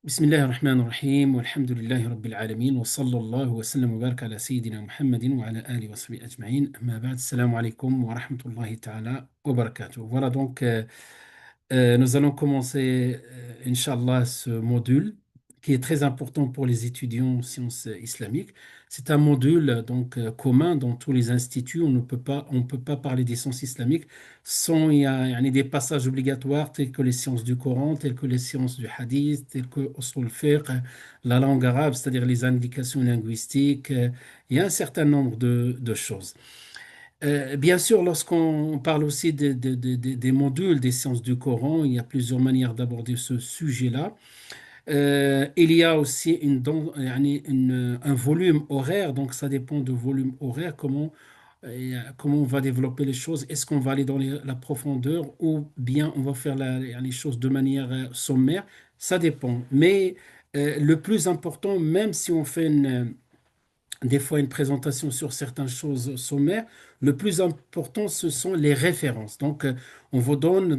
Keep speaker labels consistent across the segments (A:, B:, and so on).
A: بسم الله الرحمن الرحيم والحمد لله رب العالمين وصلى الله وسلم وبارك على سيدنا محمد وعلى آله وصحبه أجمعين أما بعد السلام عليكم ورحمة الله تعالى وبركاته. Voilà donc nous allons commencer Inch'Allah ce module qui est très important pour les étudiants en sciences islamiques. C'est un module commun dans tous les instituts. On ne peut pas parler des sciences islamiques sans il y a des passages obligatoires tels que les sciences du Coran, tels que les sciences du hadith, tels que usul fiqh, la langue arabe, c'est-à-dire les indications linguistiques. Il y a un certain nombre de choses. Bien sûr, lorsqu'on parle aussi des modules des sciences du Coran, il y a plusieurs manières d'aborder ce sujet-là. Il y a aussi un volume horaire, donc ça dépend du volume horaire, comment on va développer les choses. Est-ce qu'on va aller dans la profondeur ou bien on va faire les choses de manière sommaire? Ça dépend. Mais le plus important, même si on fait des fois une présentation sur certaines choses sommaires. Le plus important, ce sont les références. Donc, on vous donne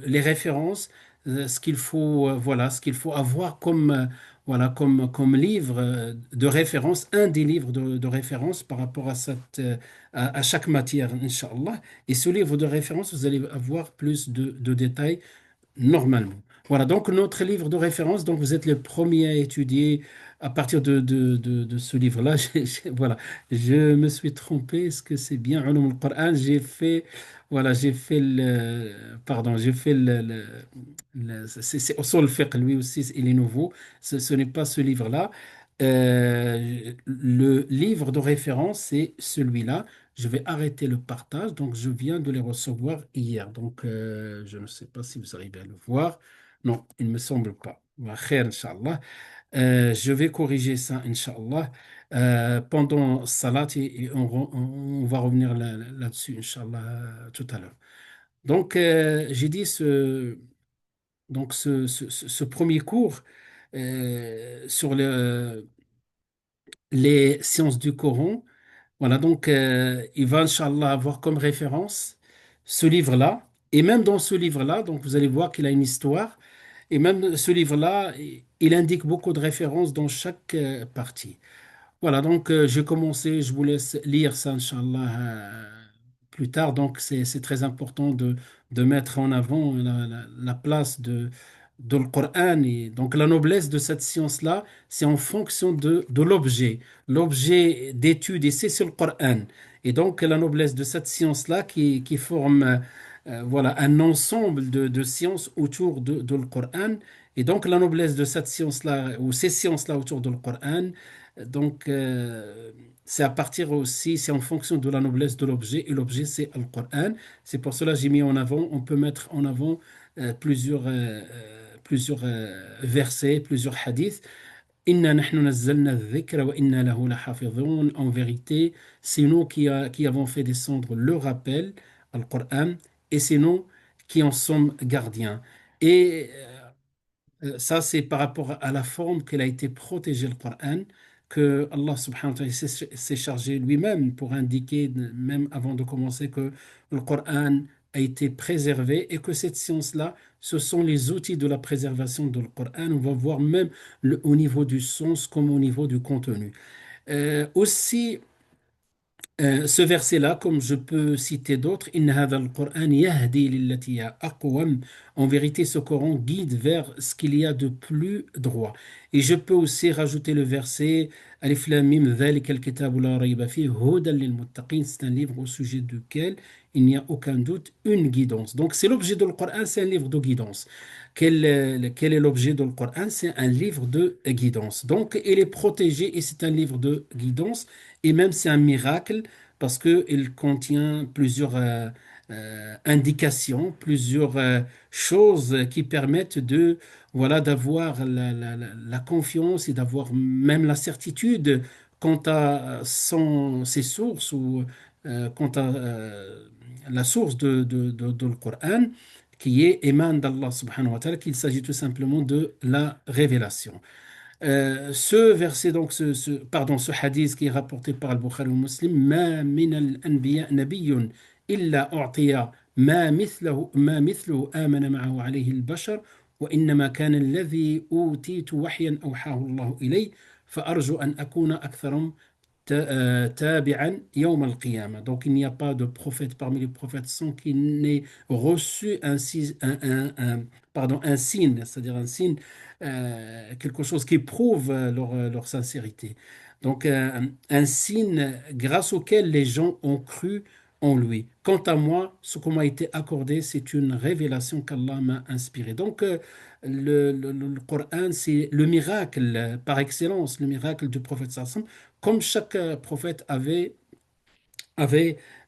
A: les références, ce qu'il faut avoir comme livre de référence, un des livres de référence par rapport à chaque matière, Inch'Allah. Et ce livre de référence, vous allez avoir plus de détails normalement. Voilà, donc notre livre de référence, donc vous êtes le premier à étudier à partir de ce livre-là. Voilà, je me suis trompé. Est-ce que c'est bien Ulum al-Qur'an? J'ai fait c'est Usul al-Fiqh, lui aussi, il est nouveau. Ce n'est pas ce livre-là. Le livre de référence, c'est celui-là. Je vais arrêter le partage. Donc, je viens de les recevoir hier. Donc, je ne sais pas si vous arrivez à le voir. Non, il ne me semble pas. Wa khair, Inch'Allah. Je vais corriger ça, Inch'Allah, pendant Salat et on va revenir là-dessus, Inch'Allah, tout à l'heure. Donc, j'ai dit ce premier cours sur les sciences du Coran. Voilà, donc il va, Inch'Allah, avoir comme référence ce livre-là. Et même dans ce livre-là, donc vous allez voir qu'il a une histoire. Et même ce livre-là, il indique beaucoup de références dans chaque partie. Voilà, donc j'ai commencé, je vous laisse lire ça, Inch'Allah, plus tard. Donc c'est très important de mettre en avant la place de le Coran. Et donc la noblesse de cette science-là, c'est en fonction de l'objet. L'objet d'étude ici, c'est le Coran. Et donc la noblesse de cette science-là qui forme voilà, un ensemble de sciences autour de le Coran. Et donc la noblesse de cette science-là, ou ces sciences-là autour de le Coran, donc, c'est à partir aussi, c'est en fonction de la noblesse de l'objet, et l'objet, c'est le Coran. C'est pour cela que j'ai mis en avant, on peut mettre en avant plusieurs versets, plusieurs hadiths. Inna nahnu nazzalna dhikra wa inna lahu lahafidhun. En vérité, c'est nous qui avons fait descendre le rappel, le Coran, et c'est nous qui en sommes gardiens. Et ça, c'est par rapport à la forme qu'elle a été protégée, le Coran, que Allah subhanahu wa ta'ala s'est chargé lui-même pour indiquer, même avant de commencer, que le Coran a été préservé et que cette science-là, ce sont les outils de la préservation de le Coran. On va voir même au niveau du sens comme au niveau du contenu. Aussi, ce verset-là, comme je peux citer d'autres, Inna hadha al-Qur'an yahdi lillati hiya aqwam. En vérité, ce Coran guide vers ce qu'il y a de plus droit. Et je peux aussi rajouter le verset Alif Lam Mim, dhalika al-kitabu la rayba fihi, hudan lil-muttaqin. C'est un livre au sujet duquel il n'y a aucun doute, une guidance. Donc, c'est l'objet de le Coran, c'est un livre de guidance. Quel est l'objet de le Coran? C'est un livre de guidance. Donc, il est protégé et c'est un livre de guidance. Et même c'est un miracle parce qu'il contient plusieurs indications, plusieurs choses qui permettent voilà, d'avoir la confiance et d'avoir même la certitude quant à ses sources ou quant à la source de le Coran qui est émane d'Allah subhanahu wa ta'ala, qu'il s'agit tout simplement de la révélation. Ce verset, donc, pardon, ce hadith qui est rapporté par Al-Bukhari ou Muslim, Ma min al-anbiya nabiyyun illa u'tiya ma mithluhu amana ma'ahu alayhi al-bashar وإنما كان الذي أوتيت وحيا أوحاه الله إلي فأرجو أن أكون أكثرهم تابعا يوم القيامة. Donc il n'y a pas de prophète parmi les prophètes sans qu'il n'ait reçu pardon, un signe, c'est-à-dire un signe, quelque chose qui prouve leur sincérité. Donc un signe grâce auquel les gens ont cru en lui. Quant à moi, ce qui m'a été accordé, c'est une révélation qu'Allah m'a inspirée. Donc le Coran, c'est le miracle par excellence, le miracle du prophète sallam. Comme chaque prophète avait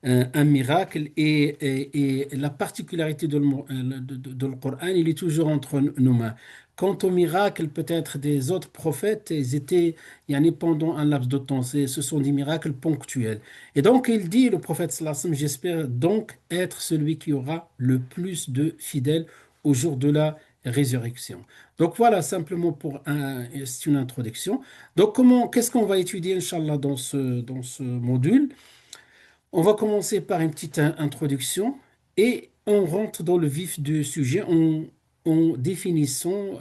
A: un miracle et la particularité de le Coran, il est toujours entre nos mains. Quant au miracle peut-être des autres prophètes, ils étaient yani, pendant un laps de temps. Ce sont des miracles ponctuels. Et donc il dit, le prophète sallallahu alayhi wa sallam, j'espère donc être celui qui aura le plus de fidèles au jour de la résurrection. Donc voilà simplement c'est une introduction. Donc qu'est-ce qu'on va étudier, Inch'Allah, dans ce module? On va commencer par une petite introduction et on rentre dans le vif du sujet en définissant,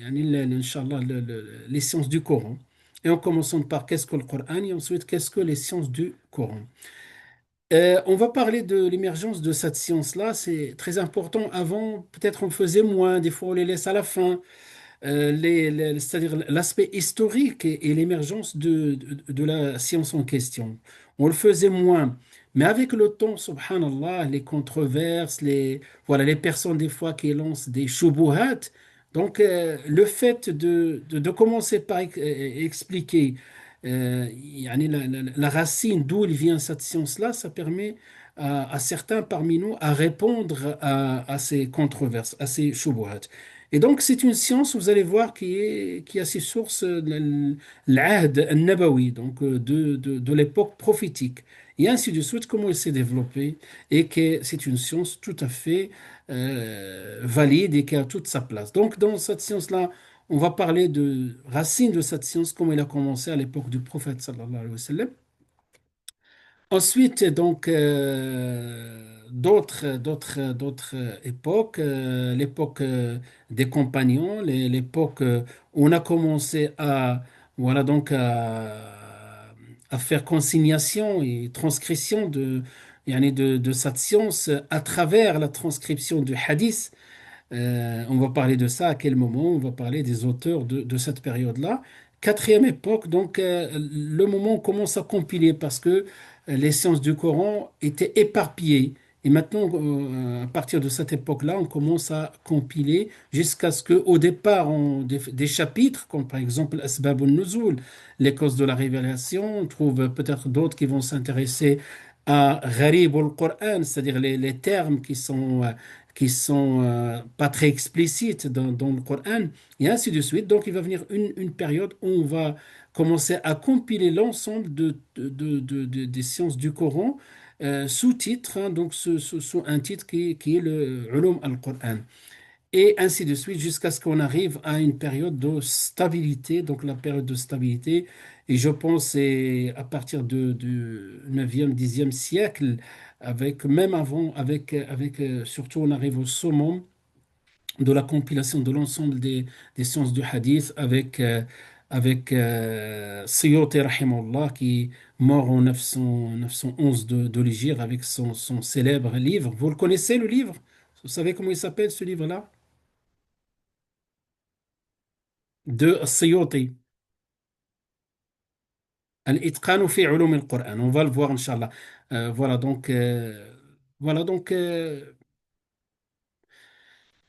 A: Inch'Allah, les sciences du Coran. Et en commençant par qu'est-ce que le Coran et ensuite qu'est-ce que les sciences du Coran. On va parler de l'émergence de cette science-là, c'est très important. Avant, peut-être on faisait moins, des fois on les laisse à la fin. C'est-à-dire l'aspect historique et l'émergence de la science en question. On le faisait moins. Mais avec le temps, subhanallah, les controverses, voilà, les personnes des fois qui lancent des shubuhat. Donc, le fait de commencer par expliquer yani la racine d'où il vient cette science-là, ça permet à certains parmi nous à répondre à ces controverses, à ces shubuhat. Et donc, c'est une science, vous allez voir, qui a ses sources, l'ahd al-nabawi, donc de l'époque prophétique. Et ainsi de suite, comment elle s'est développée et que c'est une science tout à fait valide et qui a toute sa place. Donc, dans cette science-là, on va parler de racines de cette science, comment elle a commencé à l'époque du prophète, sallallahu alayhi wa sallam. Ensuite, donc, d'autres époques, l'époque des compagnons, l'époque où on a commencé voilà, donc à faire consignation et transcription yani de cette science à travers la transcription du hadith. On va parler de ça à quel moment? On va parler des auteurs de cette période-là. Quatrième époque, donc le moment où on commence à compiler parce que les sciences du Coran étaient éparpillées. Et maintenant, à partir de cette époque-là, on commence à compiler jusqu'à ce qu'au départ, des chapitres, comme par exemple Asbab al-Nuzul, les causes de la révélation, on trouve peut-être d'autres qui vont s'intéresser à Gharib al-Qur'an, c'est-à-dire les termes qui sont pas très explicites dans le Coran, et ainsi de suite. Donc, il va venir une période où on va commencer à compiler l'ensemble des sciences du Coran sous titre, hein, donc sous un titre qui est le Ulum al-Qur'an. Et ainsi de suite jusqu'à ce qu'on arrive à une période de stabilité, donc la période de stabilité. Et je pense c'est à partir du 9e, 10e siècle, avec, même avant, surtout on arrive au summum de la compilation de l'ensemble des sciences du hadith avec Suyuti rahimahullah qui est mort en 911 de l'Hégire avec son célèbre livre. Vous le connaissez le livre? Vous savez comment il s'appelle ce livre-là? De Suyuti. Al-Itqan fi ulum al-Qur'an. On va le voir, Inch'Allah. Voilà, donc,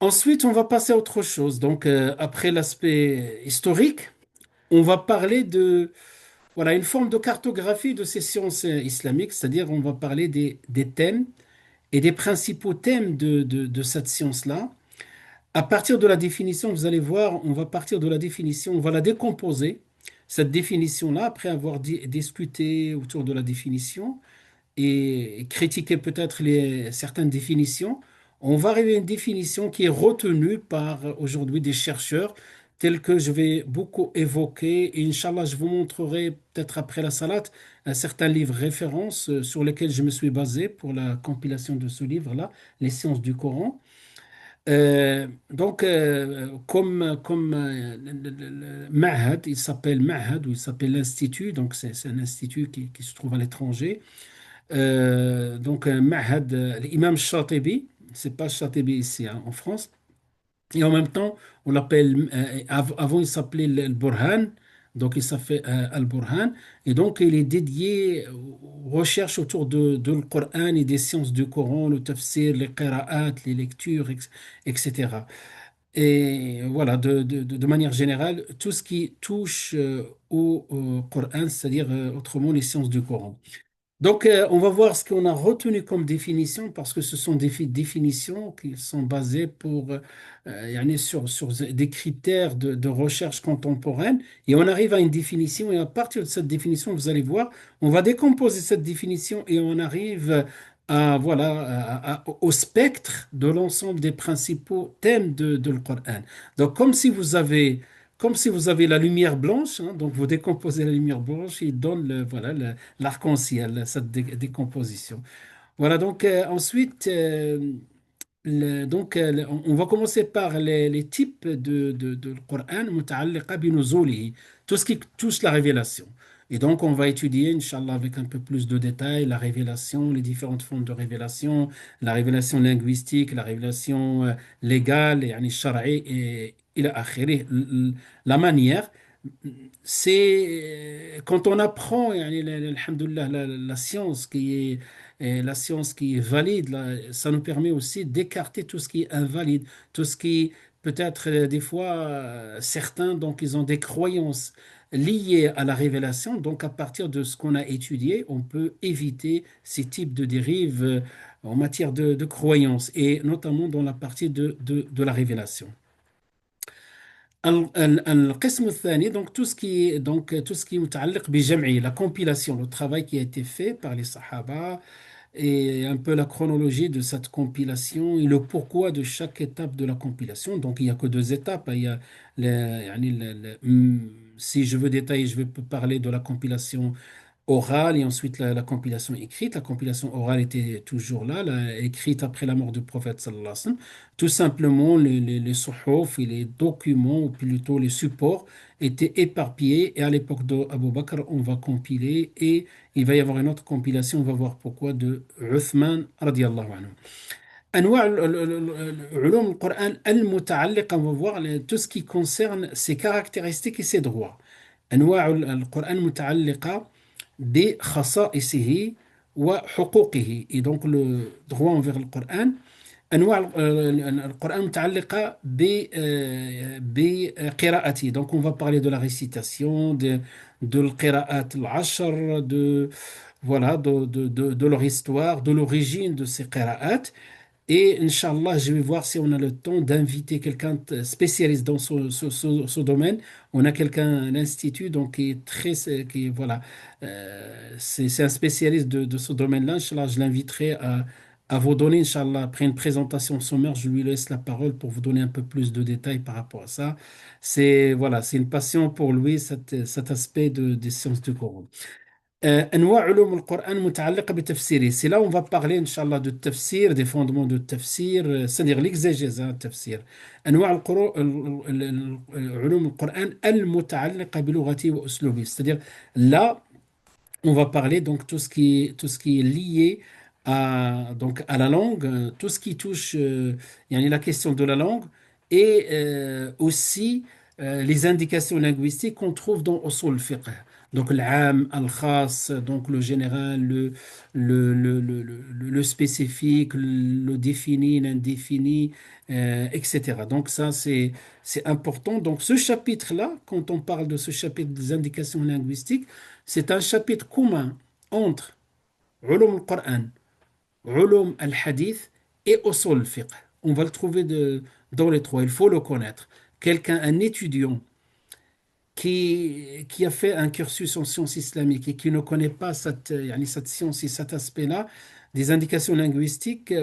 A: ensuite, on va passer à autre chose. Donc, après l'aspect historique, on va parler voilà, une forme de cartographie de ces sciences islamiques, c'est-à-dire on va parler des thèmes et des principaux thèmes de cette science-là. À partir de la définition, vous allez voir, on va partir de la définition, on va la décomposer, cette définition-là, après avoir discuté autour de la définition et critiqué peut-être certaines définitions, on va arriver à une définition qui est retenue par aujourd'hui des chercheurs, tels que je vais beaucoup évoquer. Et Inch'Allah, je vous montrerai peut-être après la salade un certain livre référence sur lequel je me suis basé pour la compilation de ce livre-là, Les sciences du Coran. Comme le Ma'had, il s'appelle Ma'had ou il s'appelle l'Institut, donc c'est un institut qui se trouve à l'étranger. Donc, Ma'had, l'imam Shatibi, c'est pas Shatibi ici hein, en France. Et en même temps, on l'appelle, avant il s'appelait le Burhan, donc il s'appelle Al-Burhan, et donc il est dédié aux recherches autour de le Coran et des sciences du Coran, le tafsir, les qira'at, les lectures, etc. Et voilà, de manière générale, tout ce qui touche au Coran, c'est-à-dire autrement les sciences du Coran. Donc, on va voir ce qu'on a retenu comme définition, parce que ce sont des définitions qui sont basées yani sur des critères de recherche contemporaine. Et on arrive à une définition, et à partir de cette définition, vous allez voir, on va décomposer cette définition et on arrive voilà, au spectre de l'ensemble des principaux thèmes de le Coran. Donc, comme si vous avez la lumière blanche, hein, donc vous décomposez la lumière blanche et il donne voilà, l'arc-en-ciel, cette décomposition. Voilà, donc ensuite, on va commencer par les types de le Coran, متعلقة بنزوله, tout ce qui touche la révélation. Et donc, on va étudier, Inch'Allah, avec un peu plus de détails, la révélation, les différentes formes de révélation, la révélation linguistique, la révélation légale, yani shar'i, et ila akhiri. La manière, c'est quand on apprend, yani, alhamdoulilah, la science qui est et la science qui est valide, là, ça nous permet aussi d'écarter tout ce qui est invalide, tout ce qui peut-être des fois certains donc ils ont des croyances liées à la révélation. Donc à partir de ce qu'on a étudié, on peut éviter ces types de dérives en matière de croyances et notamment dans la partie de la révélation. القسم الثاني, donc tout ce qui est متعلق بجمعه, la compilation, le travail qui a été fait par les Sahaba, et un peu la chronologie de cette compilation et le pourquoi de chaque étape de la compilation. Donc, il n'y a que deux étapes. Il y a yani si je veux détailler, je vais parler de la compilation orale et ensuite la compilation écrite. La compilation orale était toujours là, écrite après la mort du prophète sallallahu alayhi wa sallam. Tout simplement, les suhuf et les documents, ou plutôt les supports, étaient éparpillés. Et à l'époque d'Abu Bakr, on va compiler et il va y avoir une autre compilation, on va voir pourquoi, de Uthman radiallahu anhu. أنواع علوم القرآن المتعلقة, on va voir tout ce qui concerne ses caractéristiques et ses droits. أنواع القرآن المتعلقة بخصائصه وحقوقه, et donc le droit envers le Coran. أنواع القرآن المتعلقة بقراءته, donc on va parler de la récitation, de القراءات العشر, voilà, de leur histoire, de l'origine de ces qira'at. Et Inch'Allah, je vais voir si on a le temps d'inviter quelqu'un de spécialiste dans ce domaine. On a quelqu'un à l'Institut, donc voilà, c'est un spécialiste de ce domaine-là. Inch'Allah, je l'inviterai à vous donner, Inch'Allah, après une présentation sommaire, je lui laisse la parole pour vous donner un peu plus de détails par rapport à ça. Voilà, c'est une passion pour lui, cet aspect des sciences du Coran. أنواع علوم القرآن متعلقة بتفسيره. C'est là où on va parler, Inch'Allah, de tafsir, des fondements de tafsir, c'est-à-dire l'exégèse, hein, tafsir. أنواع علوم القرآن المتعلقة بلغته وأسلوبه. C'est-à-dire, là, on va parler donc tout ce qui est lié donc à la langue, tout ce qui touche yani la question de la langue et aussi les indications linguistiques qu'on trouve dans Usul al-Fiqh. Donc l'am, al-khas, donc le général, le spécifique, le défini, l'indéfini, etc. Donc ça, c'est important. Donc ce chapitre-là, quand on parle de ce chapitre des indications linguistiques, c'est un chapitre commun entre Ulum al-Qur'an, Ulum al-Hadith et Usul al-Fiqh. On va le trouver dans les trois, il faut le connaître. Quelqu'un, un étudiant qui a fait un cursus en sciences islamiques et qui ne connaît pas yani cette science et cet aspect-là des indications linguistiques,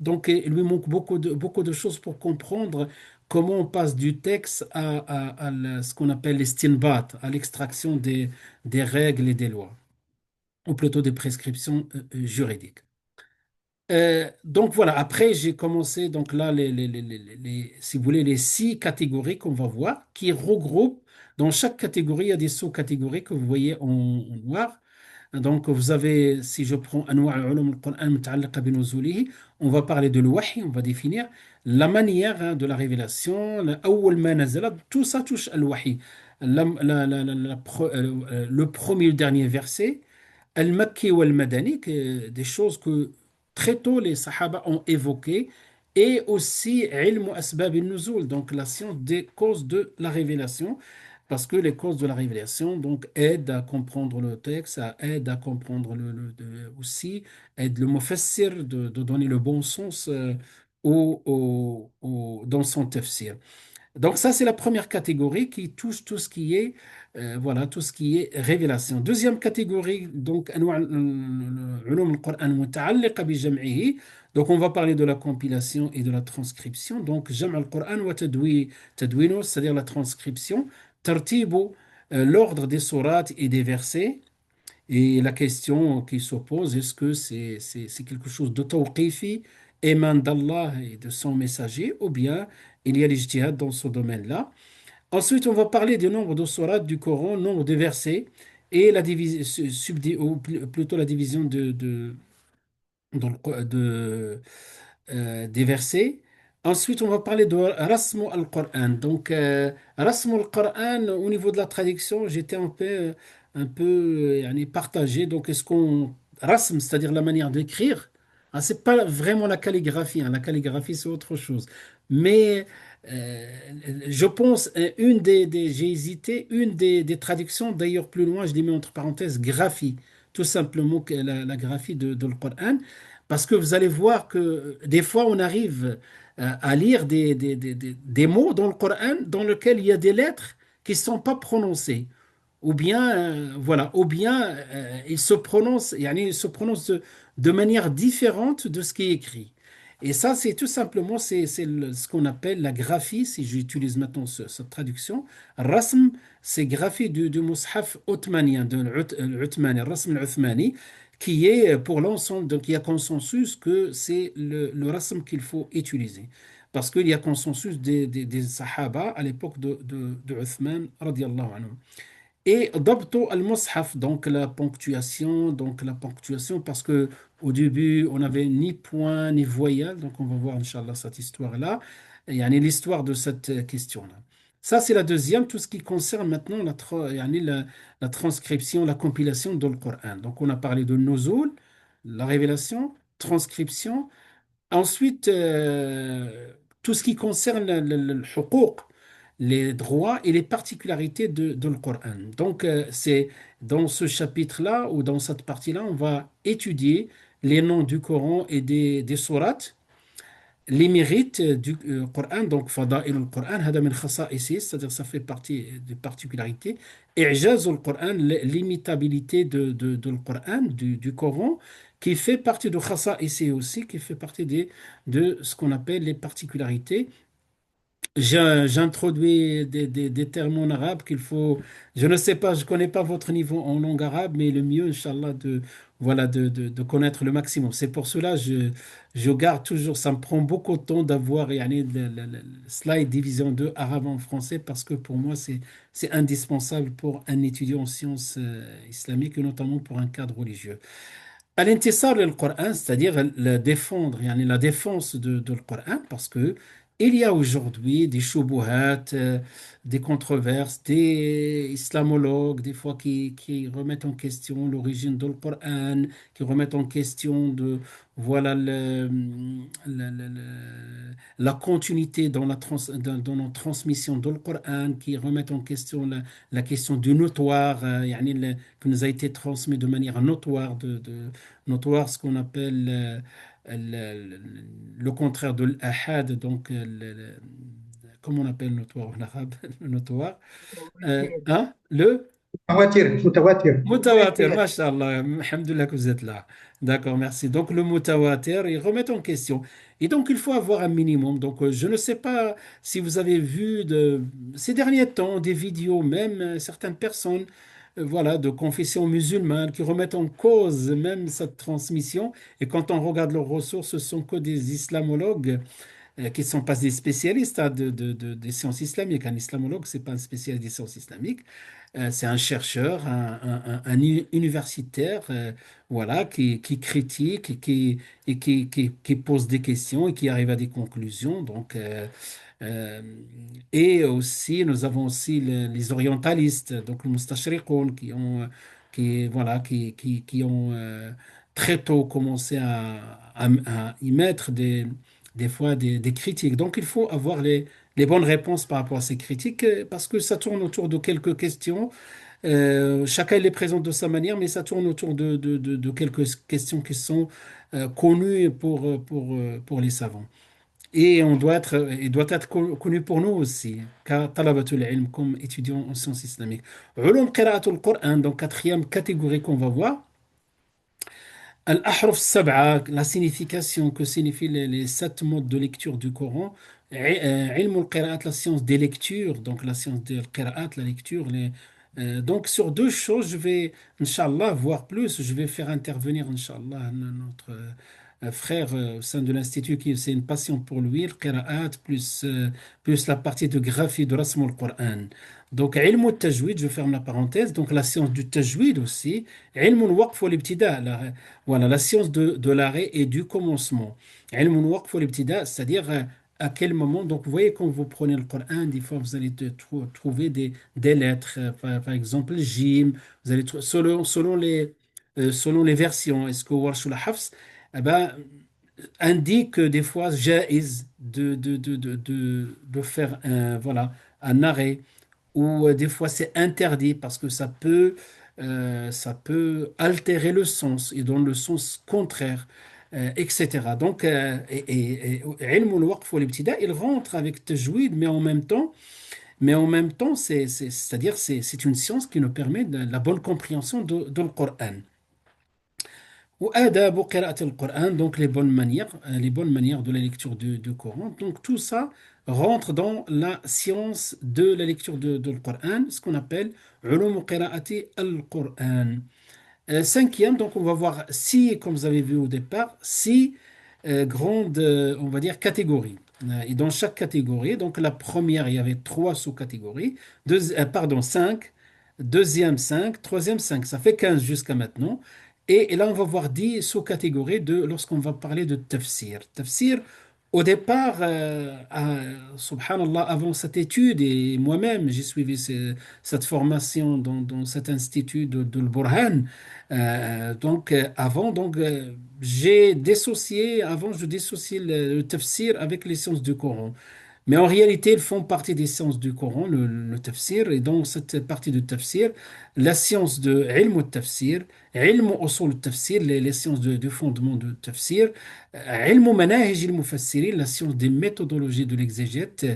A: donc il lui manque beaucoup de choses pour comprendre comment on passe du texte à ce qu'on appelle l'istinbat, à l'extraction des règles et des lois, ou plutôt des prescriptions juridiques. Donc voilà, après j'ai commencé, donc là, si vous voulez, les 6 catégories qu'on va voir, qui regroupent, dans chaque catégorie, il y a des sous-catégories que vous voyez en noir. Donc vous avez, si je prends أنواع علوم القرآن المتعلقة بنزوله, on va parler de l'wahy, on va définir la manière de la révélation, أول ما نزل, tout ça touche à l'wahy. Le premier et le dernier verset, Al-Makki ou Al-Madani, des choses que très tôt les Sahaba ont évoquées, et aussi Ilm Asbab al-Nuzul, donc la science des causes de la révélation, parce que les causes de la révélation donc aident à comprendre le texte, ça aide à comprendre aussi, aide le mufassir de donner le bon sens dans son tafsir. Donc ça, c'est la première catégorie qui touche tout ce qui est, voilà, tout ce qui est révélation. Deuxième catégorie, donc, أنواع علوم القرآن المتعلقة بجمعه. Donc on va parler de la compilation et de la transcription. Donc جمع القرآن وتدوينه, c'est-à-dire la transcription. ترتيبه, l'ordre des sourates et des versets. Et la question qui s'oppose, est-ce que c'est quelque chose de tawqifi, éman d'Allah et de son messager, ou bien il y a l'ijtihad dans ce domaine-là. Ensuite, on va parler du nombre de sourates du Coran, nombre de versets, et la division, ou plutôt la division des versets. Ensuite, on va parler de Rasmu al-Qur'an. Donc, Rasmu al-Qur'an, au niveau de la traduction, j'étais un peu yani, partagé. Donc, est-ce qu'on. Rasm, c'est-à-dire la manière d'écrire, ah, c'est pas vraiment la calligraphie, hein. La calligraphie, c'est autre chose. Mais euh, je pense, j'ai hésité, une des traductions, d'ailleurs plus loin, je l'ai mis entre parenthèses, graphie, tout simplement que la graphie de le Coran. Parce que vous allez voir que des fois, on arrive à lire des mots dans le Coran dans lesquels il y a des lettres qui ne sont pas prononcées. Ou bien, voilà, ou bien il se prononce de manière différente de ce qui est écrit. Et ça, c'est tout simplement ce qu'on appelle la graphie, si j'utilise maintenant cette traduction. Rasm, c'est graphie du mushaf othmanien, de l'Uthmani, Rasm al-Uthmani, qui est pour l'ensemble, donc il y a consensus que c'est le rasm qu'il faut utiliser. Parce qu'il y a consensus des Sahaba à l'époque de Uthman, radiallahu anhu. Et dabtu al-mushaf, donc la ponctuation, parce que au début, on n'avait ni point ni voyelle, donc on va voir, Inch'Allah, cette histoire-là, yani l'histoire de cette question-là. Ça, c'est la deuxième, tout ce qui concerne maintenant la transcription, la compilation dans le Coran. Donc, on a parlé de nuzul, la révélation, transcription. Ensuite, tout ce qui concerne le huquq, les droits et les particularités de le Coran. Donc, c'est dans ce chapitre-là ou dans cette partie-là, on va étudier les noms du Coran et des sourates, les mérites du Coran, donc Fada'il al-Coran, hada min khasa'isi, c'est-à-dire ça fait partie des particularités. I'jaz al-Coran, l'imitabilité de le Coran, du Coran, qui fait partie de khasa'isi aussi, qui fait partie de ce qu'on appelle les particularités. J'introduis des termes en arabe qu'il faut. Je ne sais pas, je ne connais pas votre niveau en langue arabe, mais le mieux, Inch'Allah, voilà, de connaître le maximum. C'est pour cela que je garde toujours. Ça me prend beaucoup de temps d'avoir yani, le slide division 2 arabe en français parce que pour moi, c'est indispensable pour un étudiant en sciences islamiques et notamment pour un cadre religieux. Al-intisar le Coran, c'est-à-dire le défendre, yani la défense de le Coran, parce que il y a aujourd'hui des shubuhat, des controverses, des islamologues, des fois qui remettent en question l'origine du Coran, qui remettent en question voilà, la continuité dans la transmission du Coran, qui remettent en question la question du notoire, yani qui nous a été transmis de manière notoire notoire, ce qu'on appelle le contraire de l'ahad, donc comment on appelle notoire en arabe? Le notoire. Hein? Le
B: متواتر متواتر.
A: mutawatir, mashallah, alhamdulillah que vous êtes là. D'accord, merci. Donc le mutawatir, ils remettent en question. Et donc il faut avoir un minimum. Donc je ne sais pas si vous avez vu ces derniers temps des vidéos, même certaines personnes voilà, de confession musulmane qui remettent en cause même cette transmission. Et quand on regarde leurs ressources, ce sont que des islamologues qui ne sont pas des spécialistes hein, des sciences islamiques. Un islamologue, c'est pas un spécialiste des sciences islamiques. C'est un chercheur, un universitaire, voilà, qui critique qui pose des questions et qui arrive à des conclusions. Euh, et aussi, nous avons aussi les orientalistes, donc les mustashriqoun, voilà, qui ont très tôt commencé à y mettre des fois des critiques. Donc, il faut avoir les bonnes réponses par rapport à ces critiques, parce que ça tourne autour de quelques questions. Chacun les présente de sa manière, mais ça tourne autour de quelques questions qui sont connues pour les savants. Et il doit être connu pour nous aussi, car talabatul ilm, comme étudiants en sciences islamiques. Ulum qira'atul Qur'an, donc quatrième catégorie qu'on va voir. Al-Ahruf Sab'a, la signification que signifient les sept modes de lecture du Coran. Ilm al-Qira'at, la science des lectures, donc la science des Qira'at, la lecture. Donc sur deux choses, je vais, Inch'Allah, voir plus. Je vais faire intervenir, Inch'Allah, notre frère au sein de l'Institut, qui c'est une passion pour lui, le Qira'at, plus la partie de graphie de Rasm al-Qur'an. Donc, ilm al-Tajwid, je ferme la parenthèse, donc la science du Tajwid aussi. Ilm al-Waqf wal-Ibtida', voilà, la science de l'arrêt et du commencement. Ilm al-waqf wal-ibtida', c'est-à-dire à quel moment. Donc, vous voyez, quand vous prenez le Coran, des fois, vous allez trouver des lettres, par exemple, jim, vous allez selon les versions. Est-ce que Warsh ou la Hafs eh ben, indique des fois jaiz de faire voilà, un arrêt ou des fois c'est interdit parce que ça peut altérer le sens et dans le sens contraire, etc. Donc, ilm al-waqf wal-ibtida, il rentre avec tajwid, mais en même temps, c'est-à-dire c'est une science qui nous permet la bonne compréhension de le Coran. Ou adab qira'at al-Qur'an, donc les bonnes manières de la lecture du Coran. Donc tout ça rentre dans la science de la lecture de le Coran, ce qu'on appelle ulum qira'ati al-Qur'an. Cinquième, donc on va voir six, comme vous avez vu au départ, six grandes, on va dire, catégories. Et dans chaque catégorie, donc la première, il y avait trois sous-catégories, pardon, cinq, deuxième cinq, troisième cinq, ça fait 15 jusqu'à maintenant. Et là, on va voir 10 sous-catégories lorsqu'on va parler de tafsir. Tafsir, au départ, subhanallah, avant cette étude, et moi-même, j'ai suivi cette formation dans cet institut de l'Burhan. Avant, j'ai dissocié, avant, je dissociais le tafsir avec les sciences du Coran. Mais en réalité, ils font partie des sciences du Coran, le tafsir. Et dans cette partie du tafsir, la science de ilm al-tafsir, ilm usul al-tafsir, les sciences du fondement du tafsir, ilm manahij al-mufassirin, la science des méthodologies de l'exégète,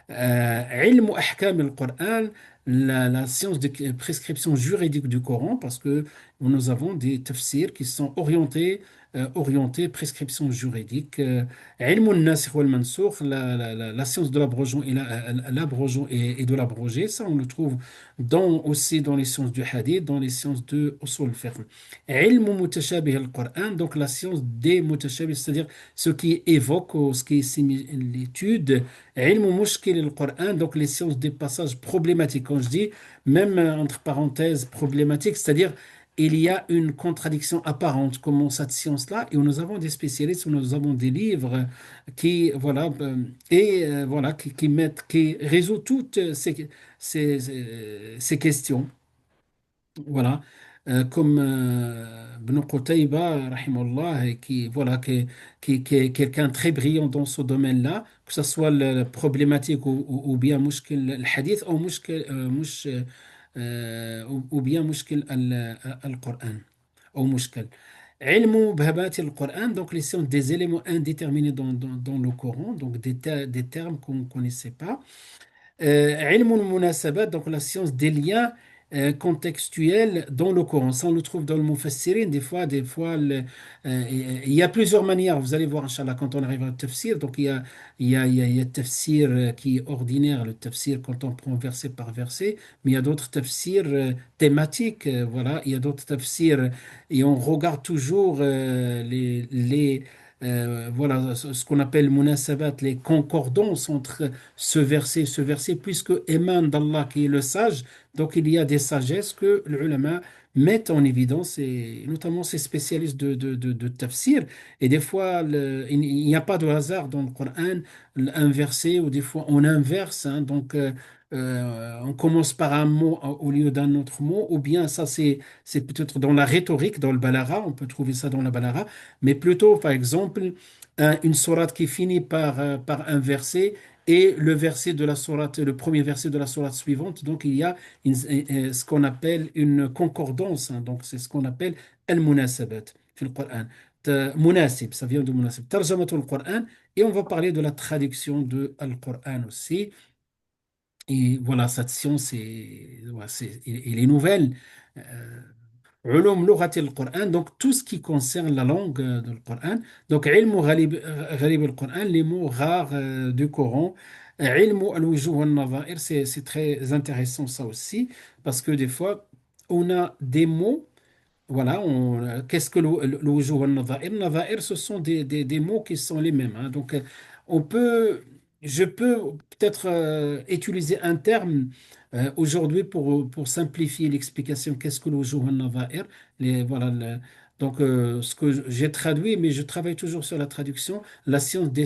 A: ilm ahkam al-Qur'an, la science de prescription juridique du Coran, parce que nous avons des tafsirs qui sont orientés prescription juridique. Ilm al-nasikh wal-mansukh, la science de l'abrogeant et de l'abrogé, ça on le trouve aussi dans les sciences du hadith, dans les sciences de usul al-fiqh. Ilm mutashabih al-Qur'an, donc la science des mutashabih, c'est-à-dire ce qui évoque ou ce qui est similitude. Ilm mushkil al-Qur'an, donc les sciences des passages problématiques. Quand je dis, même entre parenthèses, problématiques, c'est-à-dire il y a une contradiction apparente comme cette science-là, et où nous avons des spécialistes, où nous avons des livres qui, voilà, voilà, qui résout toutes ces questions. Voilà. Comme Ibn Qutayba, rahimahullah, et voilà, qui est quelqu'un très brillant dans ce domaine-là, que ce soit la problématique ou bien mushkil al-hadith ou bien mushkil al-Qur'an ou mushkil. علم بهبات القرآن, donc les sciences des éléments indéterminés dans le Coran, donc des termes qu'on ne connaissait pas. علم المناسبات, donc la science des liens. contextuel dans le Coran. Ça, on le trouve dans le Mufassirin. Des fois il y a plusieurs manières. Vous allez voir, Inch'Allah, quand on arrive au tafsir. Donc, il y a le tafsir qui est ordinaire, le tafsir quand on prend verset par verset. Mais il y a d'autres tafsirs thématiques. Voilà. Il y a d'autres tafsirs et on regarde toujours voilà, ce qu'on appelle munasabat, les concordances entre ce verset, puisque émane d'Allah qui est le sage, donc il y a des sagesses que les ulama mettent en évidence, et notamment ces spécialistes de tafsir. Et des fois, il n'y a pas de hasard dans le Coran, un verset, ou des fois on inverse, hein, on commence par un mot au lieu d'un autre mot, ou bien ça c'est peut-être dans la rhétorique, dans le balara, on peut trouver ça dans la balara, mais plutôt par exemple une sourate qui finit par un verset et le verset de la sourate, le premier verset de la sourate suivante. Donc il y a ce qu'on appelle une concordance, hein. Donc c'est ce qu'on appelle al-munasabat في القرآن. Munasib, ça vient de munasib. Tarjamatul Qur'an. Et on va parler de la traduction de Al-Qur'an aussi. Et voilà, cette science et les nouvelles. euh, علوم لغة القرآن, donc tout ce qui concerne la langue du Coran. Donc, علم غريب القرآن, les mots rares du Coran. علم الوجوه والنظائر, c'est très intéressant ça aussi, parce que des fois, on a des mots. Voilà, qu'est-ce que le wujuh wal nadha'ir? Nadha'ir, ce sont des mots qui sont les mêmes, hein. Donc, on peut, je peux peut-être utiliser un terme aujourd'hui pour simplifier l'explication. Qu'est-ce que le wujuh wal nadha'ir? Voilà, donc, ce que j'ai traduit, mais je travaille toujours sur la traduction, la science des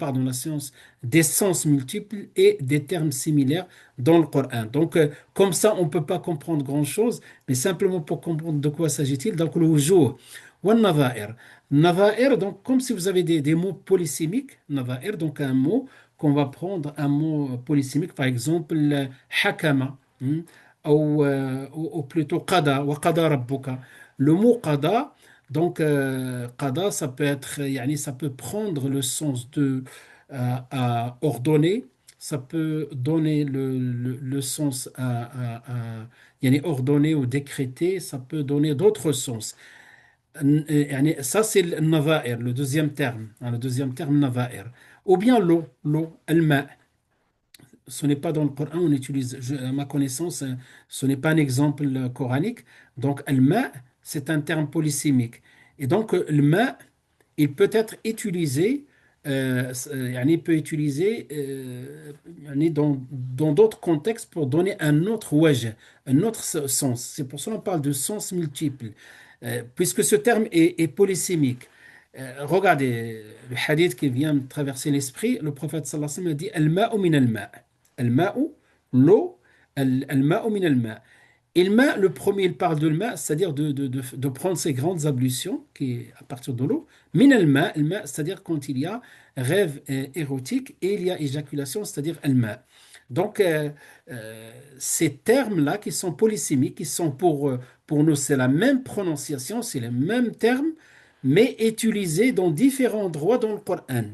A: pardon, la science des sens multiples et des termes similaires dans le Coran. Donc, comme ça, on ne peut pas comprendre grand-chose. Mais simplement pour comprendre de quoi s'agit-il. Donc, le wujuh wa nadha'ir. Nadha'ir, donc, comme si vous avez des mots polysémiques, nadha'ir, donc un mot qu'on va prendre, un mot polysémique, par exemple, hakama, ou plutôt qada, wa qada rabbuka. Le mot qada, donc, qada, ça peut être, yani, ça peut prendre le sens de à ordonner, ça peut donner le sens yani ordonner ou décréter, ça peut donner d'autres sens. Yani, ça, c'est le nava'ir, le deuxième terme, hein, le deuxième terme nava'ir. Ou bien l'eau, al-ma'. Ce n'est pas dans le Coran, on utilise, à ma connaissance, ce n'est pas un exemple coranique. Donc, al-ma', c'est un terme polysémique. Et donc, le ma', il peut être utilisé, yani, il peut utiliser yani, dans d'autres contextes pour donner un autre wajh, un autre sens. C'est pour ça qu'on parle de sens multiple, puisque ce terme est polysémique. Regardez le hadith qui vient me traverser l'esprit. Le prophète sallallahu alayhi wa sallam a dit Al-ma'u min al-ma'. Al-ma'u, l'eau, al-ma'u min al-ma'. Et le ma, le premier, il parle de le ma, c'est-à-dire de prendre ces grandes ablutions qui est à partir de l'eau. Min le ma, c'est-à-dire quand il y a rêve érotique et il y a éjaculation, c'est-à-dire el ma. Donc, ces termes-là qui sont polysémiques, qui sont pour nous, c'est la même prononciation, c'est le même terme, mais utilisés dans différents endroits dans le Coran.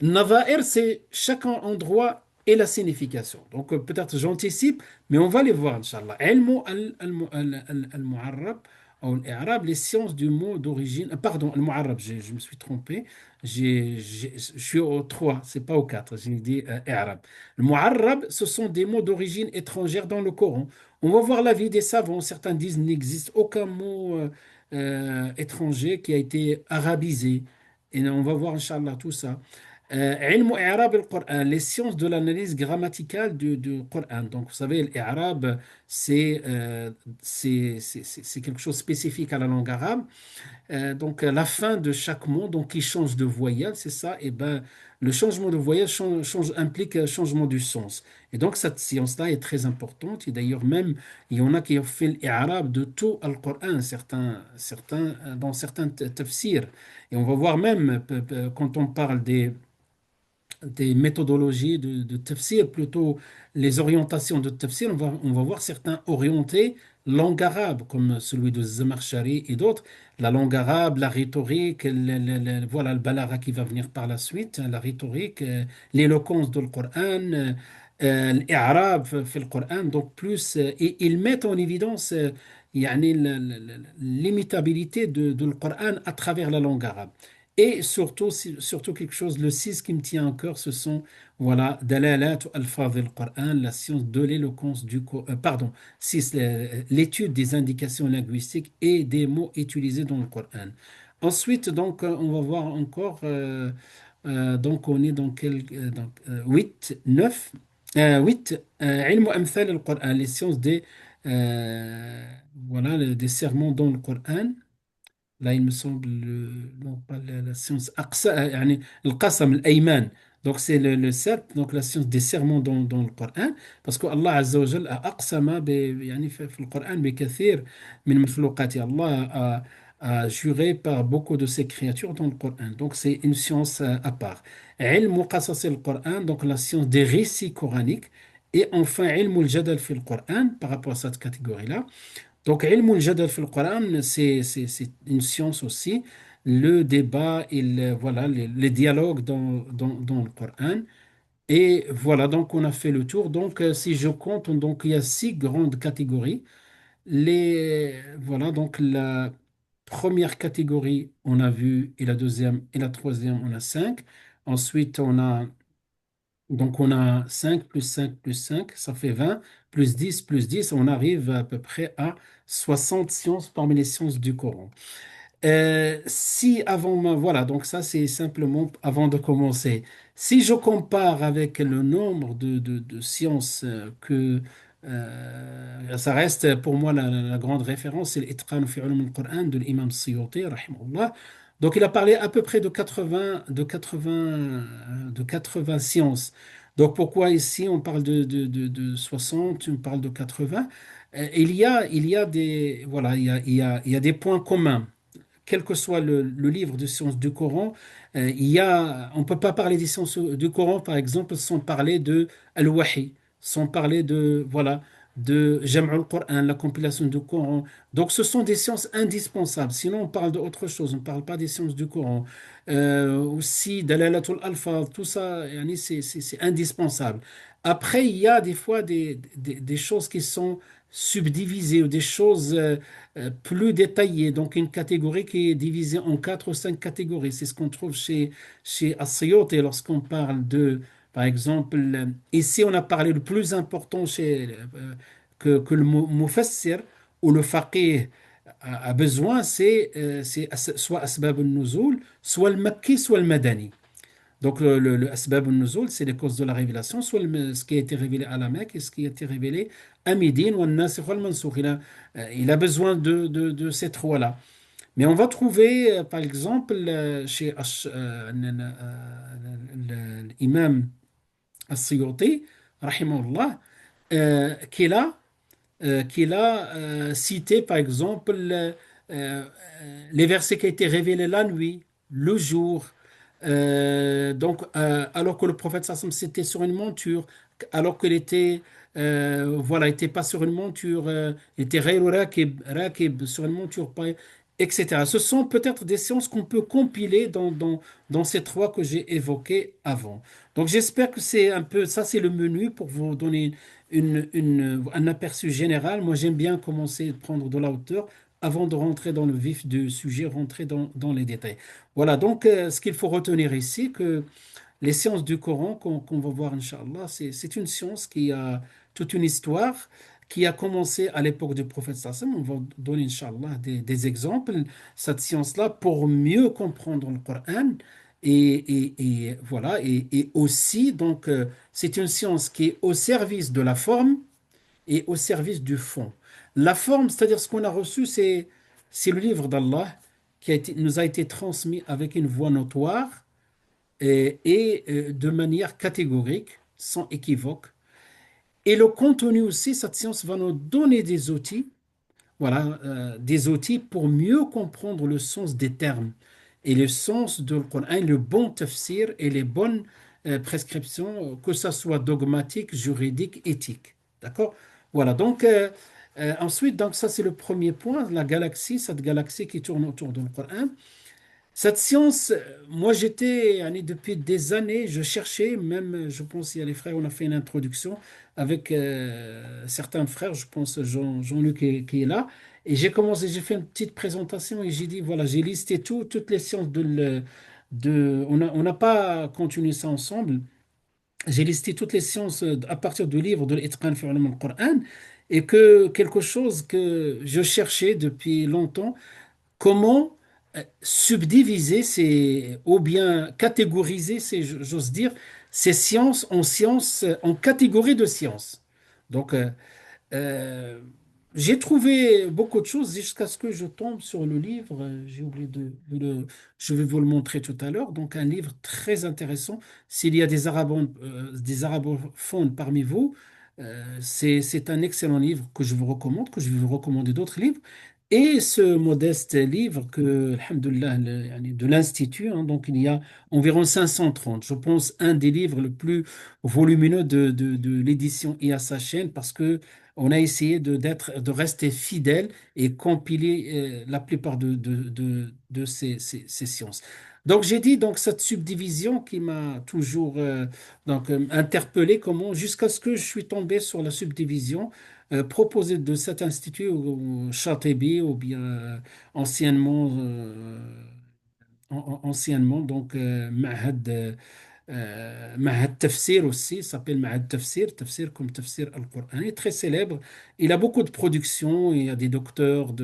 A: Navair, c'est chaque endroit et la signification. Donc peut-être j'anticipe, mais on va les voir, Inch'Allah. Ilmu al-mu'arrab, ou l'Arab, les sciences du mot d'origine. Pardon, al-mu'arrab, je me suis trompé. Je suis au 3, c'est pas au 4, j'ai dit Arab. Le mu'arrab, ce sont des mots d'origine étrangère dans le Coran. On va voir l'avis des savants. Certains disent qu'il n'existe aucun mot étranger qui a été arabisé. Et on va voir, Inch'Allah, tout ça. علم إعراب القرآن, les sciences de l'analyse grammaticale du Coran. Donc, vous savez, l'Arab, c'est quelque chose de spécifique à la langue arabe. Donc, la fin de chaque mot, donc, qui change de voyelle, c'est ça. Et ben, le changement de voyelle implique un changement du sens. Et donc, cette science-là est très importante. Et d'ailleurs, même, il y en a qui ont fait l'Arab de tout le Coran, dans certains tafsirs. Et on va voir même, quand on parle des méthodologies de tafsir, plutôt les orientations de tafsir, on va voir certains orientés langue arabe, comme celui de Zamarchari et d'autres. La langue arabe, la rhétorique, voilà le balara qui va venir par la suite, la rhétorique, l'éloquence du Coran, الإعراب في القرآن. Donc plus et ils mettent en évidence يعني l'imitabilité de le Coran à travers la langue arabe. Et surtout, surtout quelque chose, le 6 qui me tient à cœur, ce sont voilà, dalalat ou alfaz al-Qur'an, la science de l'éloquence du Coran. Pardon, 6, l'étude des indications linguistiques et des mots utilisés dans le Coran. Ensuite, donc, on va voir encore, donc on est dans quel, donc, 8, 9, 8, ilm amthal al-Qur'an, les sciences des, voilà, des sermons dans le Coran. Là, il me semble, non, pas la science, يعني القسم, الأيمان. Donc, c'est le serp, donc la science des serments dans le Coran. Parce que Allah Azza wa Jal a أقسم يعني في القرآن بكثير من مخلوقاته. Allah a juré par beaucoup de ses créatures dans le Coran. Donc, c'est une science à part. علم قصص القرآن, donc la science des récits coraniques. Et enfin, علم الجدل في القرآن, par rapport à cette catégorie-là. Donc, علم الجدل في القرآن, c'est une science aussi, le débat et voilà, les dialogues dans le Coran. Et voilà, donc on a fait le tour. Donc, si je compte, donc il y a 6 grandes catégories. Voilà, donc la première catégorie, on a vu, et la deuxième et la troisième, on a 5. Ensuite, on a 5 plus 5 plus 5, ça fait 20, plus 10, on arrive à peu près à 60 sciences parmi les sciences du Coran. Si avant, voilà, donc ça c'est simplement avant de commencer. Si je compare avec le nombre de sciences ça reste pour moi la grande référence, c'est l'Itqan fi ulum al-Qur'an de l'imam Suyuti, rahimahullah. Donc il a parlé à peu près de 80 sciences. Donc pourquoi ici on parle de 60, on parle de 80? Il y a des, voilà, il y a des points communs quel que soit le livre de sciences du Coran, on ne peut pas parler des sciences du Coran, par exemple, sans parler de Al-Wahi, sans parler de, voilà, de Jam' al-Qur'an, la compilation du Coran. Donc, ce sont des sciences indispensables. Sinon, on parle d'autre chose, on ne parle pas des sciences du Coran. Aussi, Dalalatul Alfaz, tout ça, yani, c'est indispensable. Après, il y a des fois des choses qui sont subdivisées ou des choses plus détaillé, donc une catégorie qui est divisée en 4 ou 5 catégories. C'est ce qu'on trouve chez As-Suyuti lorsqu'on parle de, par exemple, ici on a parlé le plus important que le mufassir ou le faqih a besoin, c'est soit Asbab al-Nuzul, soit le Makki, soit le Madani. Donc, le Asbab al-Nuzul, c'est les causes de la révélation, soit ce qui a été révélé à la Mecque et ce qui a été révélé à Médine ou à Nasikh ou al-Mansukh. Il a besoin de ces trois-là. Mais on va trouver, par exemple, chez l'imam As-Suyuti, rahimahullah, qu'il a cité, par exemple, les versets qui ont été révélés la nuit, le jour, alors que le prophète sallam c'était sur une monture, alors qu'il était, voilà, était pas sur une monture, il était ghayru rakib, sur une monture, pas, etc. Ce sont peut-être des séances qu'on peut compiler dans ces trois que j'ai évoqués avant. Donc j'espère que c'est un peu, ça c'est le menu pour vous donner un aperçu général. Moi, j'aime bien commencer à prendre de la hauteur avant de rentrer dans le vif du sujet, rentrer dans les détails. Voilà, donc ce qu'il faut retenir ici, que les sciences du Coran qu'on va voir, Inch'Allah, c'est une science qui a toute une histoire, qui a commencé à l'époque du prophète Sallam. On va donner, Inch'Allah, des exemples, cette science-là, pour mieux comprendre le Coran. Et voilà, et aussi, donc, c'est une science qui est au service de la forme et au service du fond. La forme, c'est-à-dire ce qu'on a reçu, c'est le livre d'Allah nous a été transmis avec une voix notoire et de manière catégorique, sans équivoque. Et le contenu aussi, cette science va nous donner des outils, voilà, des outils pour mieux comprendre le sens des termes et le sens du Coran, le bon tafsir et les bonnes prescriptions, que ce soit dogmatique, juridique, éthique. D'accord? Voilà, donc ensuite, donc ça c'est le premier point, la galaxie, cette galaxie qui tourne autour du Coran. Cette science, moi j'étais, depuis des années, je cherchais, même, je pense, il y a les frères, on a fait une introduction avec certains frères, je pense Jean-Luc qui est là, et j'ai commencé, j'ai fait une petite présentation et j'ai dit, voilà, j'ai listé toutes les sciences on n'a pas continué ça ensemble, j'ai listé toutes les sciences à partir du livre de l'Itqan fi ulum al-Qur'an, et que quelque chose que je cherchais depuis longtemps, comment subdiviser ou bien catégoriser, j'ose dire, ces sciences en en catégories de sciences. Donc, euh, j'ai trouvé beaucoup de choses jusqu'à ce que je tombe sur le livre. J'ai oublié je vais vous le montrer tout à l'heure. Donc, un livre très intéressant. S'il y a des arabophones parmi vous, c'est un excellent livre que je vous recommande, que je vais vous recommander d'autres livres. Et ce modeste livre alhamdoulilah, de l'Institut, hein, donc il y a environ 530. Je pense un des livres le plus volumineux de l'édition IASA chaîne, parce que on a essayé de rester fidèle et compiler la plupart de ces sciences. Donc j'ai dit donc cette subdivision qui m'a toujours interpellé, comment jusqu'à ce que je suis tombé sur la subdivision proposée de cet institut au Châteauby, ou bien anciennement donc Ma'had. Ma'had Tafsir aussi, il s'appelle Ma'had Tafsir, Tafsir comme Tafsir Al-Qur'an. Il est très célèbre. Il a beaucoup de productions, il y a des docteurs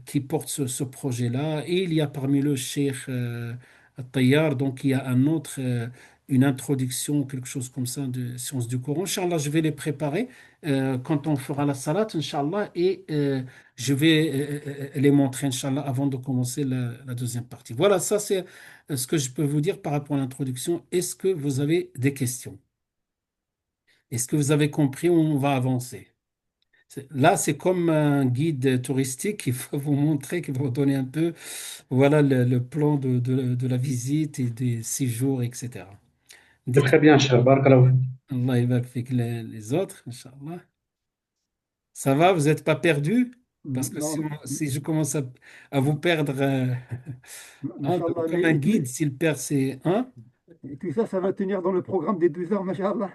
A: qui portent ce projet-là. Et il y a parmi eux Cheikh Al-Tayyar, donc il y a une introduction, quelque chose comme ça, de sciences du Coran. Inch'Allah, je vais les préparer quand on fera la salat, Inch'Allah, et je vais les montrer, Inch'Allah, avant de commencer la deuxième partie. Voilà, ça c'est ce que je peux vous dire par rapport à l'introduction. Est-ce que vous avez des questions? Est-ce que vous avez compris où on va avancer? Là, c'est comme un guide touristique qui va vous montrer, qui va vous donner un peu, voilà, le plan de la visite et des séjours, etc.
B: C'est très
A: Dites-moi,
B: bien, cher. Barakallahu fik.
A: Allah يبارك فيك les autres, Inch'Allah. Ça va, vous n'êtes pas perdu? Parce que
C: Non,
A: si je commence à vous perdre, hein,
C: Machallah,
A: comme un guide, s'il perd ses 1,
C: et tout ça, ça va tenir dans le programme des 12 heures, Machallah.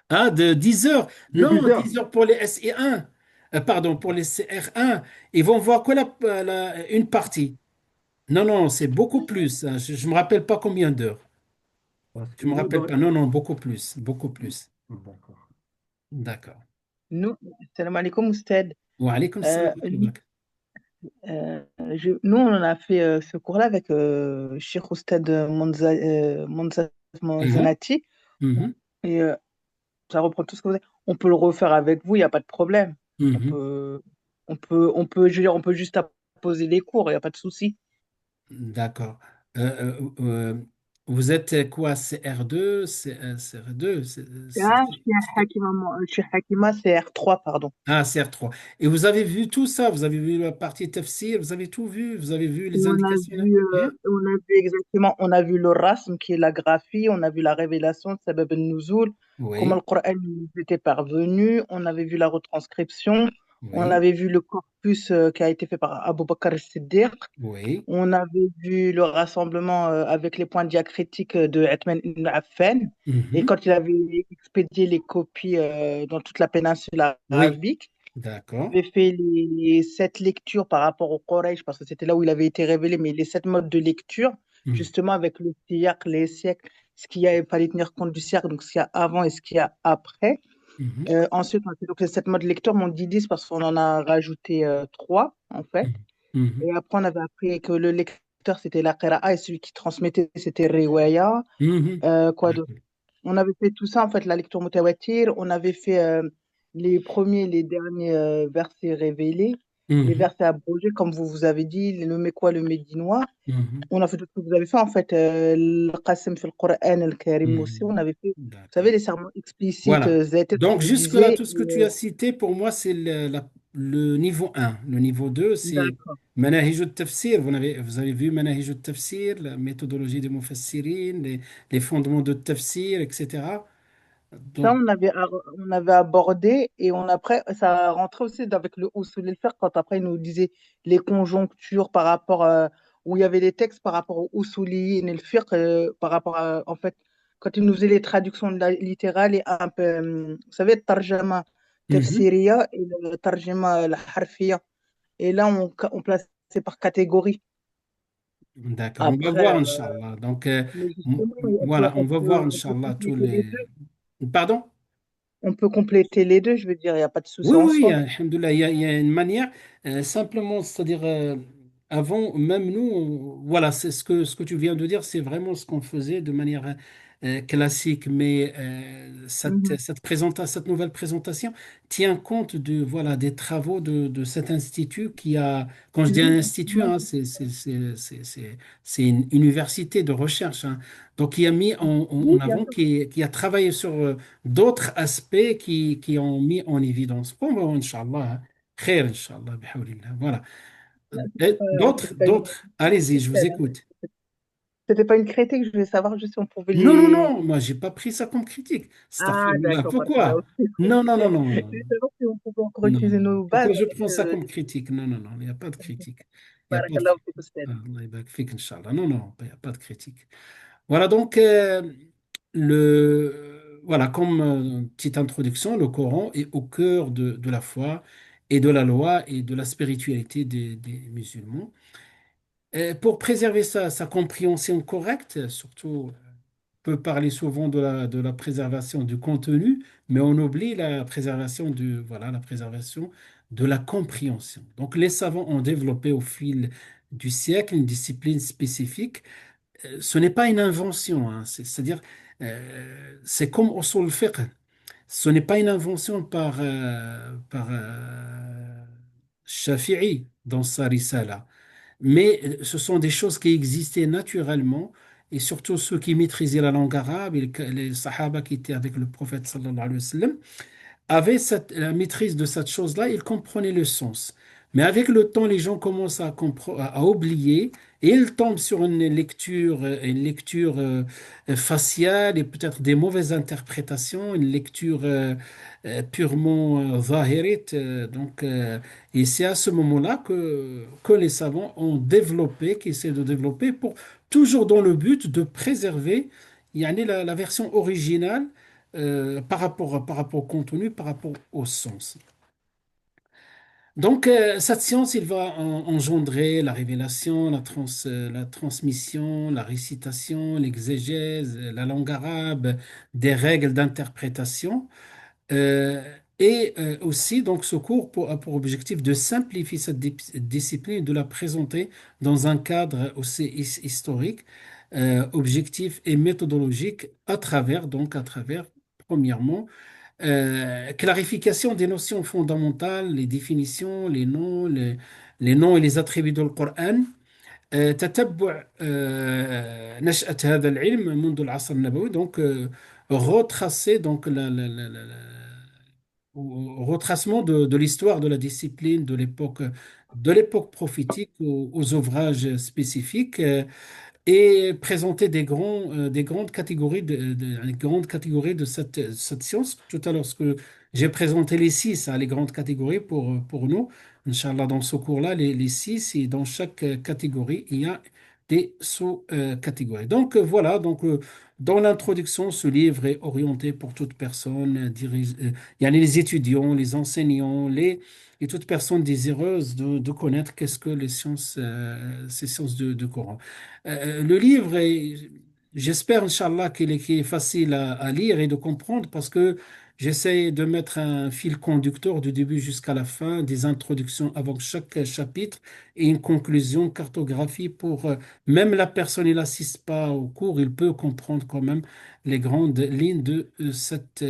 A: ah, de 10 heures.
C: Des
A: Non,
C: 12 heures.
A: 10 heures pour les SE1. Pardon, pour les CR1. Ils vont voir que une partie. Non, non, c'est beaucoup plus, hein. Je ne me rappelle pas combien d'heures.
C: Parce
A: Je
C: que
A: ne me
C: nous,
A: rappelle
C: dans...
A: pas. Non, non, beaucoup plus. Beaucoup plus.
C: D'accord.
A: D'accord.
D: Nous, salam alaikum, Oustad.
A: Wa alaykum salam
D: Euh,
A: wa rahmatullah.
D: nous, on a fait ce cours-là avec Cheikh Oustad Monza
A: Mhm,
D: Monzanati.
A: mhm,
D: Et ça reprend tout ce que vous avez. On peut le refaire avec vous, il n'y a pas de problème. On
A: mhm.
D: peut, je veux dire, on peut juste poser les cours, il n'y a pas de souci.
A: D'accord. Vous êtes quoi, CR2, CR2,
D: Ah, Cheikh Hakima, c'est R3, pardon.
A: ah, CR3. Et vous avez vu tout ça, vous avez vu la partie tafsir, vous avez tout vu, vous avez vu les indications là? Bien?
D: On a vu exactement, on a vu le rasm qui est la graphie, on a vu la révélation de Sabab al-Nuzul, comment le
A: Oui,
D: Coran nous était parvenu, on avait vu la retranscription, on
A: oui,
D: avait vu le corpus qui a été fait par Abu Bakr al-Siddiq,
A: oui.
D: on avait vu le rassemblement avec les points diacritiques de Uthman ibn Affan, et
A: Mhm.
D: quand il avait expédié les copies dans toute la péninsule
A: Oui,
D: arabique.
A: d'accord.
D: J'ai fait les 7 lectures par rapport au Quraysh, parce que c'était là où il avait été révélé, mais les 7 modes de lecture,
A: Mhm.
D: justement avec le siècle, les siècles, ce qu'il y a, il fallait tenir compte du siècle, donc ce qu'il y a avant et ce qu'il y a après.
A: Mhm.
D: Ensuite, on a fait donc les 7 modes de lecture, mais on dit 10 parce qu'on en a rajouté 3, en fait.
A: Mhm. Mhm.
D: Et après, on avait appris que le lecteur, c'était la qira'a et celui qui transmettait, c'était riwaya.
A: Mhm.
D: Quoi d'autre? On avait fait tout ça, en fait, la lecture mutawatir. On avait fait les premiers, les derniers versets révélés, les
A: Mhm.
D: versets abrogés, comme vous avez dit, le Mécois, le Médinois.
A: Mhm.
D: On a fait tout ce que vous avez fait, en fait, le Qasem fil Qur'an al-Karim aussi.
A: Mhm.
D: On avait fait, vous savez,
A: D'accord.
D: les sermons explicites,
A: Voilà.
D: Zayd, comme
A: Donc,
D: vous
A: jusque-là,
D: disiez.
A: tout ce que tu as cité, pour moi, c'est le niveau 1. Le niveau 2, c'est
D: D'accord.
A: Manahij al-Tafsir. Vous avez vu Manahij al-Tafsir, la méthodologie des Mufassirin, les fondements de Tafsir, etc.
D: Ça,
A: Donc,
D: on avait abordé et après, ça rentrait aussi avec le usul al-fiqh quand après il nous disait les conjonctures par rapport où il y avait les textes par rapport au usuliyin et le fiqh par rapport à, en fait, quand il nous faisait les traductions littérales et un peu, vous savez, le tarjama
A: mhm.
D: tafsiriya et le tarjama al-harfiya. Et là, on plaçait par catégorie.
A: D'accord, on va
D: Après,
A: voir, Inch'Allah. Donc,
D: mais justement,
A: voilà, on va voir,
D: on peut
A: Inch'Allah, tous
D: compléter les
A: les...
D: deux.
A: Pardon?
D: On peut compléter les deux, je veux dire, il n'y a pas de souci
A: Oui,
D: en
A: oui,
D: soi.
A: alhamdoulilah, il y a une manière, simplement, c'est-à-dire, avant, même nous, voilà, c'est ce que tu viens de dire, c'est vraiment ce qu'on faisait de manière classique, mais
D: Mhm.
A: cette nouvelle présentation tient compte de, voilà, des travaux de cet institut qui a, quand je dis un
D: Oui,
A: institut, hein, c'est une université de recherche, hein, donc qui a mis
D: oui,
A: en
D: bien
A: avant,
D: sûr.
A: qui a travaillé sur d'autres aspects qui ont mis en évidence. Bon, Inch'Allah, hein. Khair, Inch'Allah, bihawlillah. Voilà.
D: Là,
A: D'autres, allez-y, je vous écoute.
D: c'était pas une critique, je voulais savoir juste si on pouvait
A: Non, non,
D: les.
A: non, moi, j'ai pas pris ça comme critique.
D: Ah,
A: Astaghfirullah.
D: d'accord, parce que là
A: Pourquoi?
D: aussi.
A: Non, non, non,
D: Je
A: non,
D: voulais savoir si on pouvait encore
A: non.
D: utiliser nos bases
A: Pourquoi je
D: avec
A: prends ça comme critique? Non, non, non, il n'y a pas de critique. Il n'y a pas de
D: Barakallahu
A: critique.
D: fik, Oustaz.
A: Allah yabarak fik, Inch'Allah. Non, non, il n'y a pas de critique. Voilà, donc, voilà, comme petite introduction, le Coran est au cœur de la foi et de la loi et de la spiritualité des musulmans. Pour préserver sa compréhension correcte, surtout, on peut parler souvent de la préservation du contenu, mais on oublie la préservation voilà, la préservation de la compréhension. Donc, les savants ont développé au fil du siècle une discipline spécifique. Ce n'est pas une invention, hein, c'est-à-dire, c'est comme au fiqh. Ce n'est pas une invention par Shafi'i dans sa Risala, mais ce sont des choses qui existaient naturellement, et surtout ceux qui maîtrisaient la langue arabe, et les Sahaba qui étaient avec le prophète sallallahu alayhi wa sallam, avait la maîtrise de cette chose-là, ils comprenaient le sens. Mais avec le temps, les gens commencent à oublier et ils tombent sur une lecture faciale et peut-être des mauvaises interprétations, une lecture purement zahirite. Et c'est à ce moment-là que les savants ont développé, qui essaient de développer, pour toujours dans le but de préserver yani, la version originale par rapport au contenu, par rapport au sens. Donc, cette science, il va engendrer la révélation, la transmission, la récitation, l'exégèse, la langue arabe, des règles d'interprétation. Euh, Aussi, donc, ce cours a pour objectif de simplifier cette discipline et de la présenter dans un cadre aussi historique, objectif et méthodologique à travers, premièrement, clarification des notions fondamentales, les définitions, les noms et les attributs du Coran. تتبع نشأة هذا العلم منذ العصر النبوي donc retracer donc au retracement de l'histoire de la discipline de l'époque prophétique aux ouvrages spécifiques et présenter des grandes catégories une grande catégorie de cette science. Tout à l'heure, ce que j'ai présenté les six, hein, les grandes catégories pour nous. Inch'Allah, dans ce cours-là, les six, et dans chaque catégorie, il y a des sous-catégories. Donc voilà, dans l'introduction, ce livre est orienté pour toute personne, il y a les étudiants, les enseignants, et toute personne désireuse de connaître qu'est-ce que ces sciences de Coran. Le livre j'espère, Inch'Allah, qu'il est facile à lire et de comprendre parce que j'essaie de mettre un fil conducteur du début jusqu'à la fin, des introductions avant chaque chapitre et une conclusion, cartographie pour même la personne qui n'assiste pas au cours, il peut comprendre quand même les grandes lignes de cette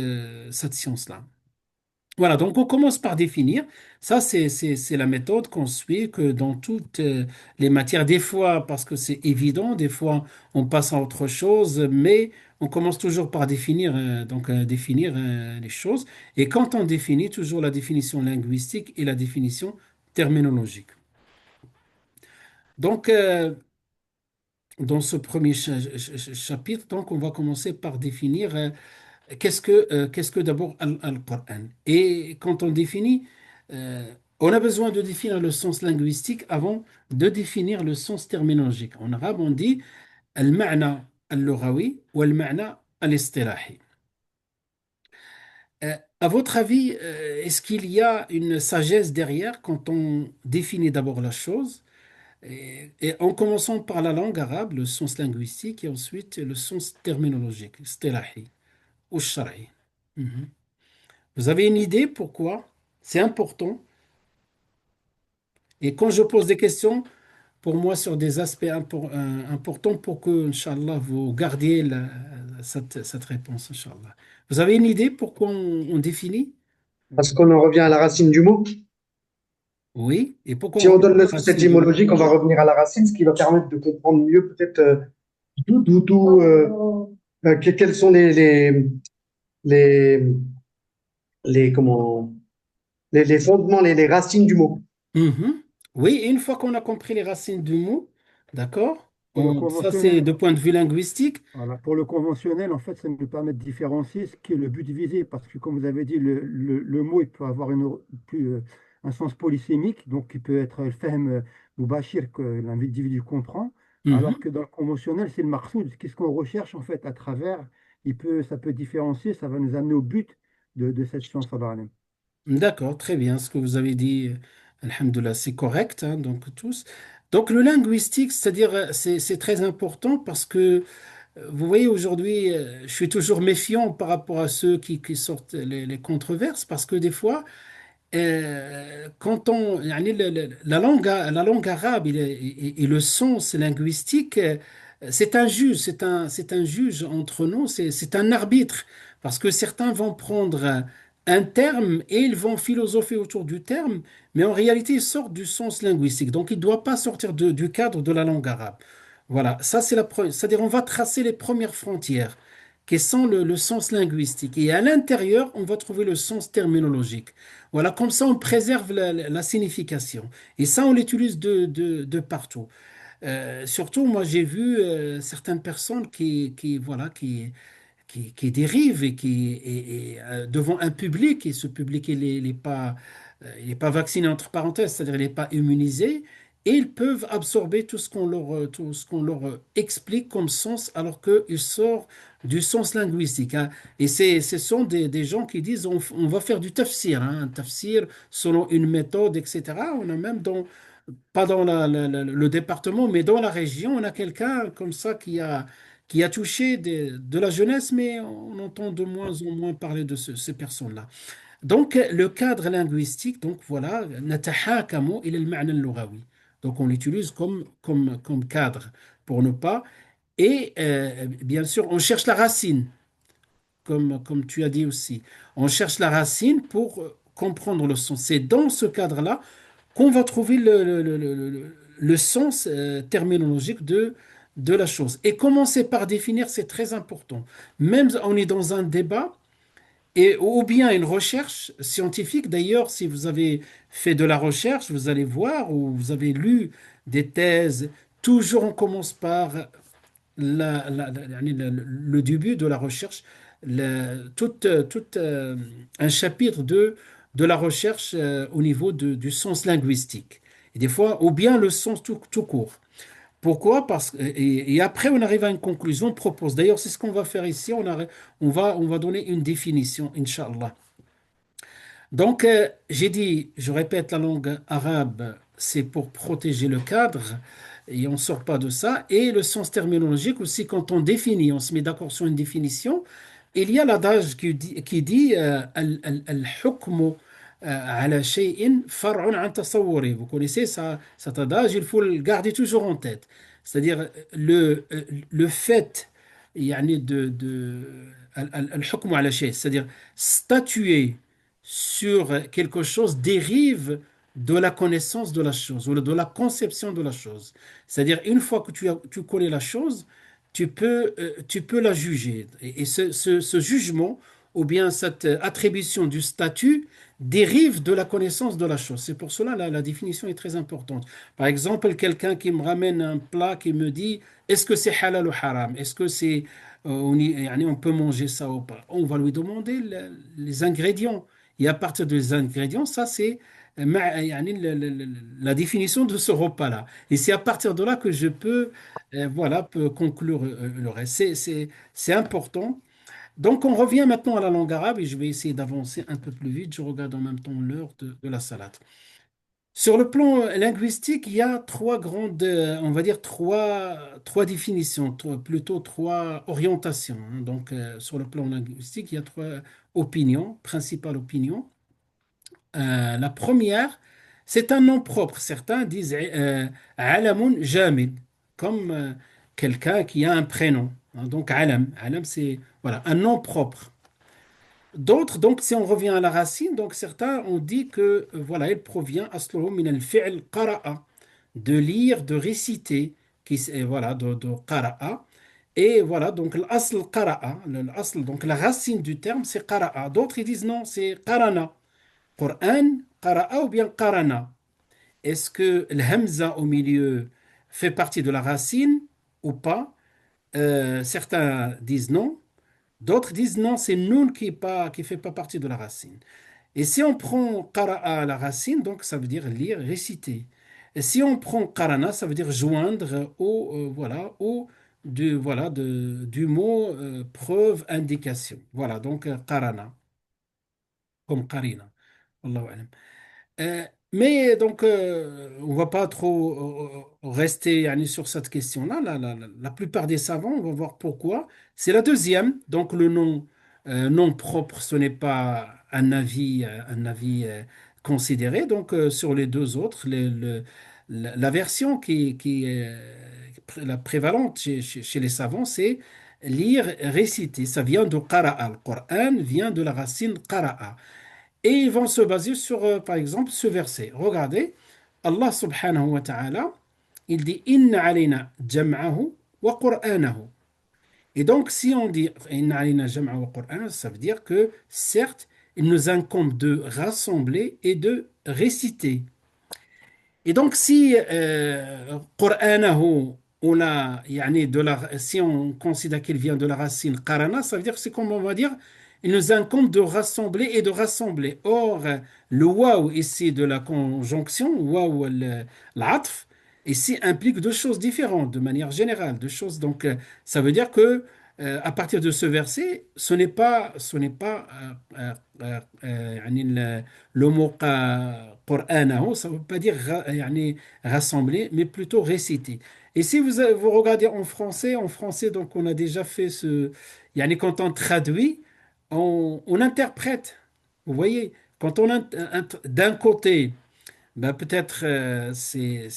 A: science-là. Voilà, donc on commence par définir. Ça, c'est la méthode qu'on suit que dans toutes les matières. Des fois, parce que c'est évident, des fois, on passe à autre chose, mais on commence toujours par définir, définir les choses. Et quand on définit, toujours la définition linguistique et la définition terminologique. Donc, dans ce premier chapitre, donc, on va commencer par définir. qu'est-ce que d'abord Al-Qur'an? Et quand on définit, on a besoin de définir le sens linguistique avant de définir le sens terminologique. En arabe, on dit al-ma'na al-lughawi ou al-ma'na al-istilahi. À votre avis, est-ce qu'il y a une sagesse derrière quand on définit d'abord la chose, et en commençant par la langue arabe, le sens linguistique, et ensuite le sens terminologique, istilahi ou shar'i? Mhm. Vous avez une idée pourquoi? C'est important. Et quand je pose des questions, pour moi, sur des aspects importants pour que, Inch'Allah, vous gardiez cette réponse, Inch'Allah. Vous avez une idée pourquoi on définit?
B: Parce qu'on en revient à la racine du mot.
A: Oui. Et pourquoi
B: Si
A: on
B: on
A: revient
B: donne le
A: à la
B: sens
A: racine du mot?
B: étymologique, on va revenir à la racine, ce qui va permettre de comprendre mieux peut-être quels sont les, comment, les fondements, les racines du mot.
A: Mhm. Oui, et une fois qu'on a compris les racines du mot, d'accord?
C: Pour le
A: Ça, c'est
C: conventionnel,
A: de point de vue linguistique.
C: voilà, pour le conventionnel, en fait, ça nous permet de différencier ce qui est le but visé, parce que comme vous avez dit, le mot il peut avoir un sens polysémique, donc il peut être le fahm ou bashir que l'individu comprend, alors
A: Mhm.
C: que dans le conventionnel, c'est le marsoud, qu'est-ce qu'on recherche en fait à travers, ça peut différencier, ça va nous amener au but de cette science.
A: D'accord, très bien. Ce que vous avez dit, alhamdoulilah, c'est correct, hein, donc tous. Donc le linguistique, c'est-à-dire, c'est très important parce que, vous voyez, aujourd'hui, je suis toujours méfiant par rapport à ceux qui sortent les controverses parce que des fois, quand on, يعني la langue arabe et le sens linguistique, c'est un juge, c'est un juge entre nous, c'est un arbitre, parce que certains vont prendre un terme et ils vont philosopher autour du terme, mais en réalité, ils sortent du sens linguistique. Donc, il ne doit pas sortir du cadre de la langue arabe. Voilà, ça c'est la première. C'est-à-dire, on va tracer les premières frontières, qui sont le sens linguistique. Et à l'intérieur, on va trouver le sens terminologique. Voilà, comme ça, on préserve la signification. Et ça, on l'utilise de partout. Surtout, moi, j'ai vu certaines personnes voilà, qui dérive devant un public, et ce public, il est pas vacciné entre parenthèses, c'est-à-dire il n'est pas immunisé, et ils peuvent absorber tout ce qu'on leur explique comme sens, alors qu'il sort du sens linguistique, hein. Et ce sont des gens qui disent on va faire du tafsir, hein, un tafsir selon une méthode, etc. On a même pas dans le département, mais dans la région, on a quelqu'un comme ça qui a touché de la jeunesse, mais on entend de moins en moins parler de ces personnes-là. Donc, le cadre linguistique, donc voilà, نتحاكم إلى المعنى اللغوي. Donc, on l'utilise comme cadre pour ne pas. Et bien sûr, on cherche la racine, comme tu as dit aussi. On cherche la racine pour comprendre le sens. C'est dans ce cadre-là qu'on va trouver le sens terminologique de la chose. Et commencer par définir, c'est très important. Même on est dans un débat, ou bien une recherche scientifique. D'ailleurs, si vous avez fait de la recherche, vous allez voir, ou vous avez lu des thèses, toujours on commence par le début de la recherche, un chapitre de la recherche au niveau du sens linguistique. Et des fois, ou bien le sens tout court. Pourquoi? Et après, on arrive à une conclusion, on propose. D'ailleurs, c'est ce qu'on va faire ici. On va donner une définition, Inch'Allah. Donc, j'ai dit, je répète, la langue arabe, c'est pour protéger le cadre et on ne sort pas de ça. Et le sens terminologique aussi, quand on définit, on se met d'accord sur une définition, il y a l'adage qui dit al-hukmu ala shay'in far'un an tasawwuri. Vous connaissez ça, cet adage, il faut le garder toujours en tête. C'est-à-dire le fait يعني al-hukmu ala shay', c'est-à-dire statuer sur quelque chose dérive de la connaissance de la chose ou de la conception de la chose. C'est-à-dire, une fois que tu connais la chose, tu peux la juger. Et ce jugement ou bien cette attribution du statut dérive de la connaissance de la chose. C'est pour cela la définition est très importante. Par exemple, quelqu'un qui me ramène un plat qui me dit est-ce que c'est halal ou haram? Est-ce que c'est يعني on peut manger ça ou pas. On va lui demander les ingrédients. Et à partir des ingrédients, ça c'est يعني la définition de ce repas-là. Et c'est à partir de là que je peux, voilà, peut conclure le reste. C'est important. Donc, on revient maintenant à la langue arabe et je vais essayer d'avancer un peu plus vite. Je regarde en même temps l'heure de la salade. Sur le plan linguistique, il y a trois grandes, on va dire trois définitions, plutôt trois orientations, hein. Donc, sur le plan linguistique, il y a trois opinions, principales opinions. La première, c'est un nom propre. Certains disent alamun jamid, comme quelqu'un qui a un prénom, hein. Donc, alam, alam, c'est voilà, un nom propre. D'autres, donc, si on revient à la racine, donc certains ont dit que voilà, il provient asluhu min al-fi'l qara'a, de lire, de réciter, voilà, de qara'a. Et voilà, donc l'asl qara'a, donc la racine du terme, c'est qara'a. D'autres, ils disent non, c'est qarana. Qur'an, qara'a ou bien qarana. Est-ce que le hamza au milieu fait partie de la racine ou pas? Certains disent non. D'autres disent non, c'est nun qui fait pas partie de la racine. Et si on prend qara'a à la racine, donc ça veut dire lire, réciter. Et si on prend qarana, ça veut dire joindre au, voilà, au voilà, du mot preuve, indication. Voilà, donc qarana, comme qarina. Wallahu a'lam. Mais donc, on va pas trop rester yani, sur cette question-là. La plupart des savants, on va voir pourquoi. C'est la deuxième. Donc, le nom, nom propre, ce n'est pas un avis considéré. Donc, sur les deux autres, la version qui est la prévalente chez les savants, c'est lire, réciter. Ça vient de qara'a. Le Coran vient de la racine qara'a. Et ils vont se baser sur, par exemple, ce verset. Regardez, Allah subhanahu wa ta'ala, il dit Inna alayna jam'ahu wa qur'anahu. Et donc, si on dit Inna alayna jam'ahu wa qur'anahu, ça veut dire que, certes, il nous incombe de rassembler et de réciter. Et donc, si Qur'anahu, yani si on considère qu'il vient de la racine qarana, ça veut dire que c'est comme on va dire, il nous incombe de rassembler et de rassembler. Or, le waw ici de la conjonction, waw l'atf, ici implique deux choses différentes de manière générale. Deux choses, donc, ça veut dire que à partir de ce verset, ce n'est pas يعني le mot Qur'anahu, ça ne veut pas dire يعني rassembler, mais plutôt réciter. Et si vous regardez en français, donc on a déjà fait ce, يعني quand on traduit, on interprète. Vous voyez, quand d'un côté, ben peut-être c'est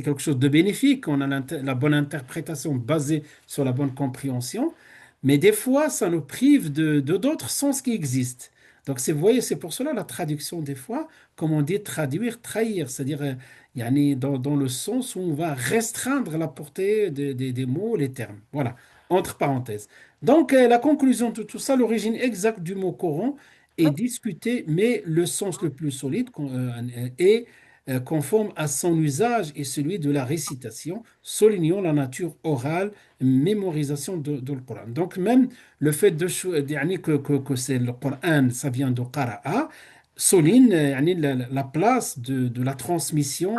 A: quelque chose de bénéfique, on a la bonne interprétation basée sur la bonne compréhension, mais des fois, ça nous prive de d'autres sens qui existent. Donc, vous voyez, c'est pour cela la traduction, des fois, comme on dit, traduire, trahir, c'est-à-dire yani, dans le sens où on va restreindre la portée des mots, les termes. Voilà, entre parenthèses. Donc, la conclusion de tout ça, l'origine exacte du mot Coran est discutée, mais le sens le plus solide est conforme à son usage et celui de la récitation, soulignant la nature orale, mémorisation de le Coran. Donc même le fait يعني que c'est le Coran, ça vient de qara'a, souligne يعني la place de la transmission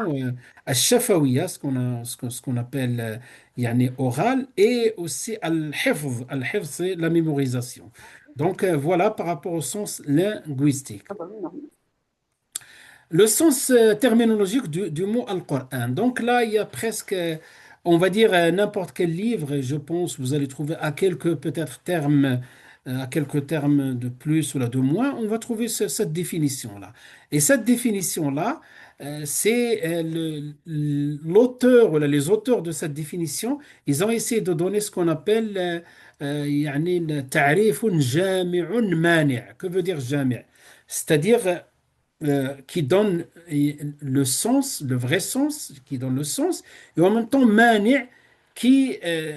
A: al-shafawiyya, ce qu'on appelle يعني oral, et aussi al-hifz. Al-hifz, c'est la mémorisation. Donc voilà par rapport au sens linguistique. Le sens terminologique du mot Al-Qur'an. Donc là, il y a presque, on va dire, n'importe quel livre, et je pense, vous allez trouver à quelques peut-être termes, à quelques termes de plus ou là de moins, on va trouver cette définition-là. Et cette définition-là, c'est l'auteur, ou les auteurs de cette définition, ils ont essayé de donner ce qu'on appelle يعني تعريف جامع مانع. Que veut dire jami'? C'est-à-dire qui donne le sens, le vrai sens, qui donne le sens, et en même temps mani'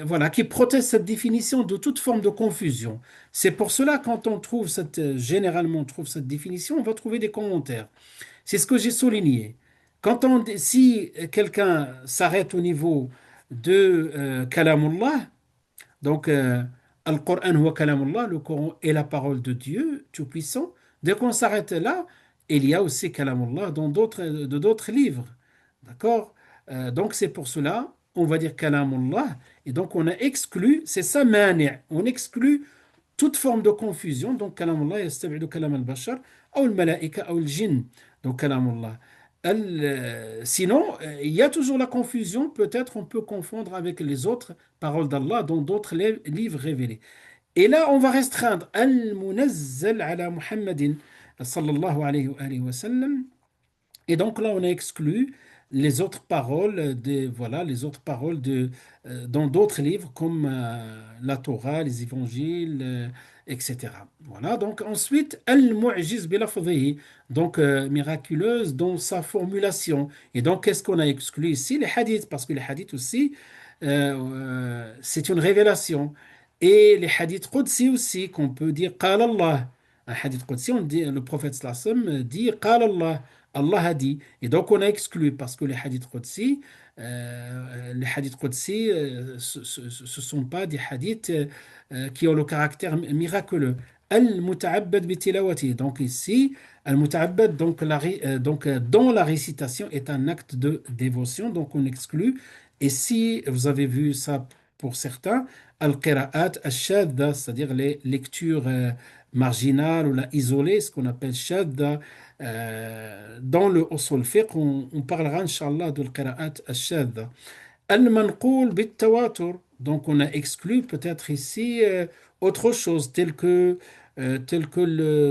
A: voilà, qui protège cette définition de toute forme de confusion. C'est pour cela quand on trouve généralement on trouve cette définition, on va trouver des commentaires. C'est ce que j'ai souligné. Si quelqu'un s'arrête au niveau de Kalamullah, Donc, Al-Qur'an huwa kalamullah, le Coran est la parole de Dieu Tout-Puissant. Dès qu'on s'arrête là, il y a aussi kalamullah dans d'autres livres. D'accord? Donc, c'est pour cela, on va dire kalamullah. Et donc, on a exclu, c'est ça, mani'. On exclut toute forme de confusion. Donc, kalamullah yastabidu kalam al-bashar, ou al-malaika, ou al-jinn. Donc, kalamullah. Sinon, il y a toujours la confusion. Peut-être on peut confondre avec les autres paroles d'Allah dans d'autres livres révélés. Et là, on va restreindre Al-Munazzal ala Muhammadin sallallahu alayhi wa sallam. Et donc là, on a exclu les autres paroles voilà, les autres paroles dans d'autres livres comme la Torah, les évangiles, etc. Voilà, donc ensuite, Al-Mu'jiz bilafdhihi, donc miraculeuse dans sa formulation. Et donc, qu'est-ce qu'on a exclu ici? Les hadiths, parce que les hadiths aussi, c'est une révélation. Et les hadiths Qudsi aussi, qu'on peut dire Qala Allah. Un hadith Qudsi, on dit, le prophète sallallahu alayhi wa sallam dit Qala Allah. Allah a dit. Et donc, on a exclu parce que les hadiths Qudsi, ce sont pas des hadiths qui ont le caractère miraculeux. Al-muta'abbad bi tilawati. Donc, ici, al-muta'abbad, dans la récitation, est un acte de dévotion. Donc, on exclut. Et si vous avez vu ça pour certains, al-qira'at al-shadda, c'est-à-dire les lectures marginales ou la isolées, ce qu'on appelle shadda. Dans le usul fiqh, on parlera, Inch'Allah, de l'qira'at al-shadda. Al-manqoul bit-tawatur. Donc, on a exclu peut-être ici autre chose, tel que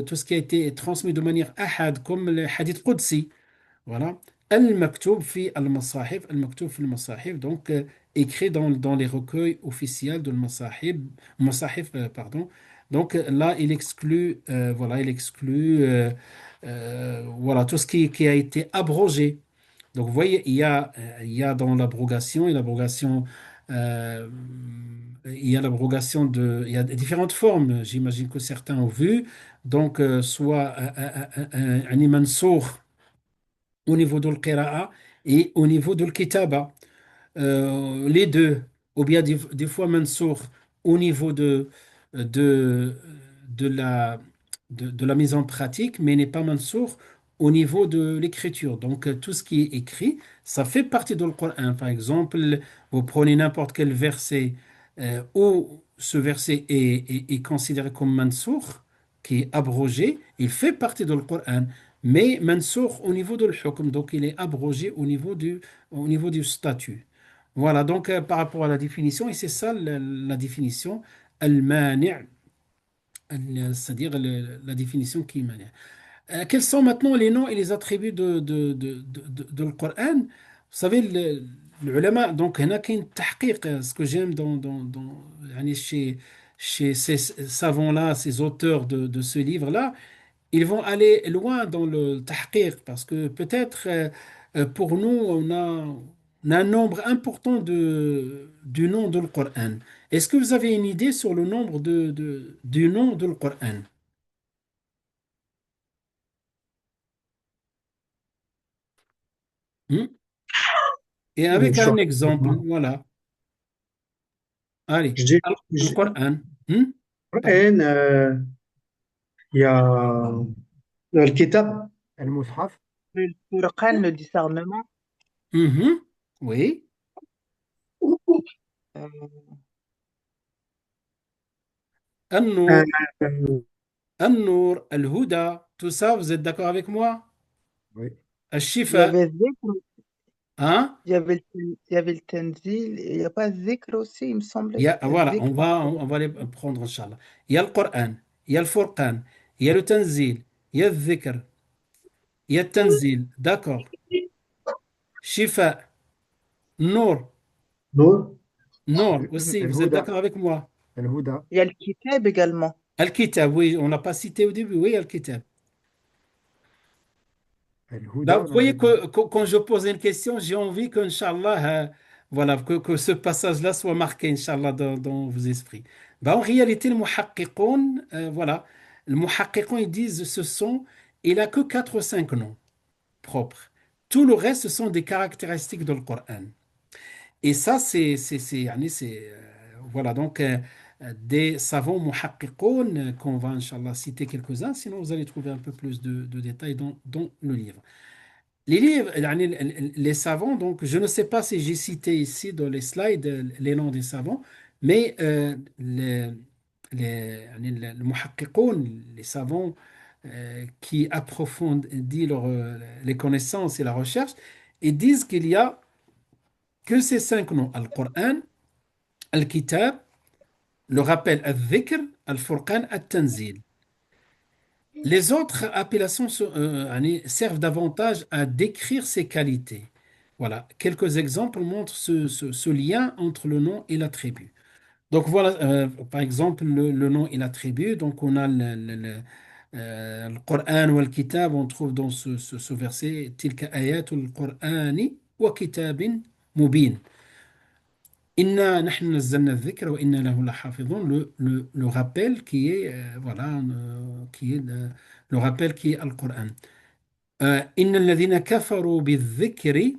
A: tout ce qui a été transmis de manière ahad, comme le hadith Qudsi. Voilà. Al-maktoub fi al-masahif. Al-maktoub fi al-masahif, donc écrit dans les recueils officiels de al-masahif, pardon. Donc là, voilà, tout ce qui a été abrogé. Donc, vous voyez, il y a dans l'abrogation, il y a différentes formes. J'imagine que certains ont vu. Donc, soit un iman sourd au niveau de l'qira'a et au niveau de l'kitaba. Les deux, ou bien des fois mansour au niveau de, de la, de la mise en pratique, mais n'est pas mansour au niveau de l'écriture. Donc, tout ce qui est écrit, ça fait partie du Coran. Par exemple, vous prenez n'importe quel verset où ce verset est considéré comme mansour, qui est abrogé, il fait partie du Coran. Mais mansour au niveau de l'hukm, donc il est abrogé au niveau du statut. Voilà, donc par rapport à la définition, et c'est ça la définition, al-mani', c'est-à-dire la définition qui est mani'. Quels sont maintenant les noms et les attributs de le Coran? Vous savez, le ulama, donc il y en a qui ont tahqiq, ce que j'aime yani chez ces savants-là, ces auteurs de ce livre-là, ils vont aller loin dans le tahqiq parce que peut-être pour nous, on a un nombre important du nom de Coran. Est-ce que vous avez une idée sur le nombre du nom de Coran? Hmm. Et avec un exemple, voilà. Allez,
B: Je dis,
A: le Coran. Hmm. Pardon.
B: Coran, il y a le Kitab,
C: Al-Mus'haf,
D: Le Furqan, le discernement.
A: Mhm. Oui.
D: Euh,
A: An-Nur,
B: euh,
A: An-Nur, Al-Huda, tout ça, vous êtes d'accord avec moi?
C: oui.
D: il y
A: Al-Shifa,
D: avait Zikr,
A: hein?
D: il y avait le Tanzil, et il n'y a pas Zikr aussi, il me semblait. Il y a
A: Voilà, on
D: Zikr.
A: va, on va les prendre, Inch'Allah. Il y a le Coran, il y a le Furqan, il y a le Tanzil, il y a le Dhikr, il y a le Tanzil, d'accord. Shifa, Nur,
B: Nour,
A: Nur aussi, vous êtes
C: Al-Huda,
A: d'accord avec moi?
C: Al-Huda,
D: Il y a le Kitab également.
A: Al-Kitab, oui, on l'a pas cité au début, oui, Al-Kitab. Là,
C: Al-Huda,
A: vous voyez que quand je pose une question, j'ai envie que, Inch'Allah, voilà, que ce passage-là soit marqué, Inch'Allah, dans vos esprits. Ben, en réalité, le muhaqqiqoun, voilà, le muhaqqiqoun, ils disent il n'a que 4 ou 5 noms propres. Tout le reste, ce sont des caractéristiques dans le Coran. Et ça, yani, voilà, donc des savants muhaqqiqoun, qu'on va, Inch'Allah, citer quelques-uns, sinon vous allez trouver un peu plus de détails dans le livre. Les livres, يعني les savants, donc je ne sais pas si j'ai cité ici dans les slides les noms des savants, mais يعني le muhaqqiqoun, les savants qui approfondissent les connaissances et la recherche, ils disent qu'il y a que ces cinq noms, Al-Qur'an, Al-Kitab, le rappel Al-Dhikr, Al-Furqan, Al-Tanzil. Les autres appellations servent davantage à décrire ses qualités. Voilà, quelques exemples montrent ce lien entre le nom et l'attribut. Donc voilà, par exemple, le nom et l'attribut. Donc on a le Coran ou le Kitab, on trouve dans ce verset, Tilka ayatul Qur'ani wa kitabin mubin. Inna nahnu nazzalna dhikra wa inna lahu lahafidhun, le rappel qui est, voilà, qui est le rappel qui est Al-Qur'an. إن الذين كفروا بالذكر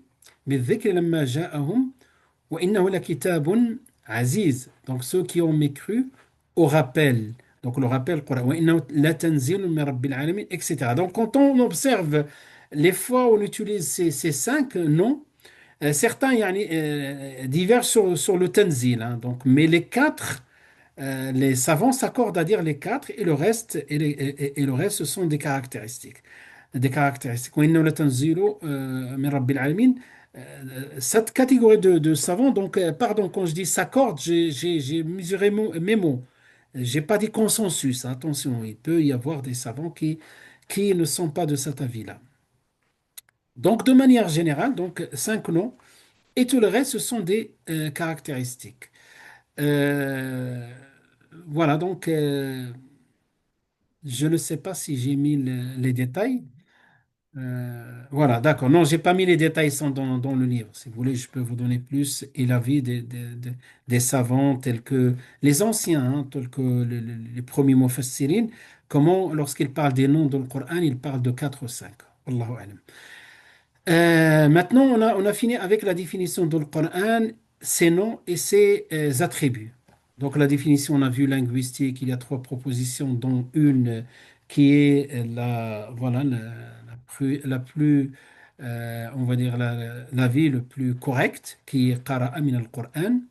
A: لما جاءهم وإنه لكتاب عزيز. Donc ceux qui ont mécru au rappel. Donc le rappel Coran. وإنه لتنزيل من رب العالمين, etc. Donc quand on observe les fois où on utilise ces cinq noms, certains yani, divergent sur le tanzil, hein. Donc, mais les quatre, les savants s'accordent à dire les quatre et le reste, et le reste, ce sont des caractéristiques. Des caractéristiques. وإنه لتنزيل من رب العالمين. Cette catégorie de savants, donc, pardon, quand je dis s'accorde, j'ai mesuré mes mots. J'ai pas dit consensus. Attention, il peut y avoir des savants qui ne sont pas de cet avis-là. Donc, de manière générale, donc, cinq noms. Et tout le reste, ce sont des caractéristiques. Euh, voilà, donc je ne sais pas si j'ai mis les détails. Voilà, d'accord. Non, j'ai pas mis les détails, ils sont dans le livre. Si vous voulez, je peux vous donner plus et l'avis des savants tels que les anciens, hein, tels que les premiers mufassirin, comment, lorsqu'ils parlent des noms dans le Coran, ils parlent de 4 ou 5. Wallahu alam. Maintenant, on a fini avec la définition du Coran, ses noms et ses attributs. Donc, la définition, on a vu linguistique, il y a trois propositions, dont une qui est voilà, la plus, on va dire, la vie le plus correcte, qui est Qara'a min al-Qur'an.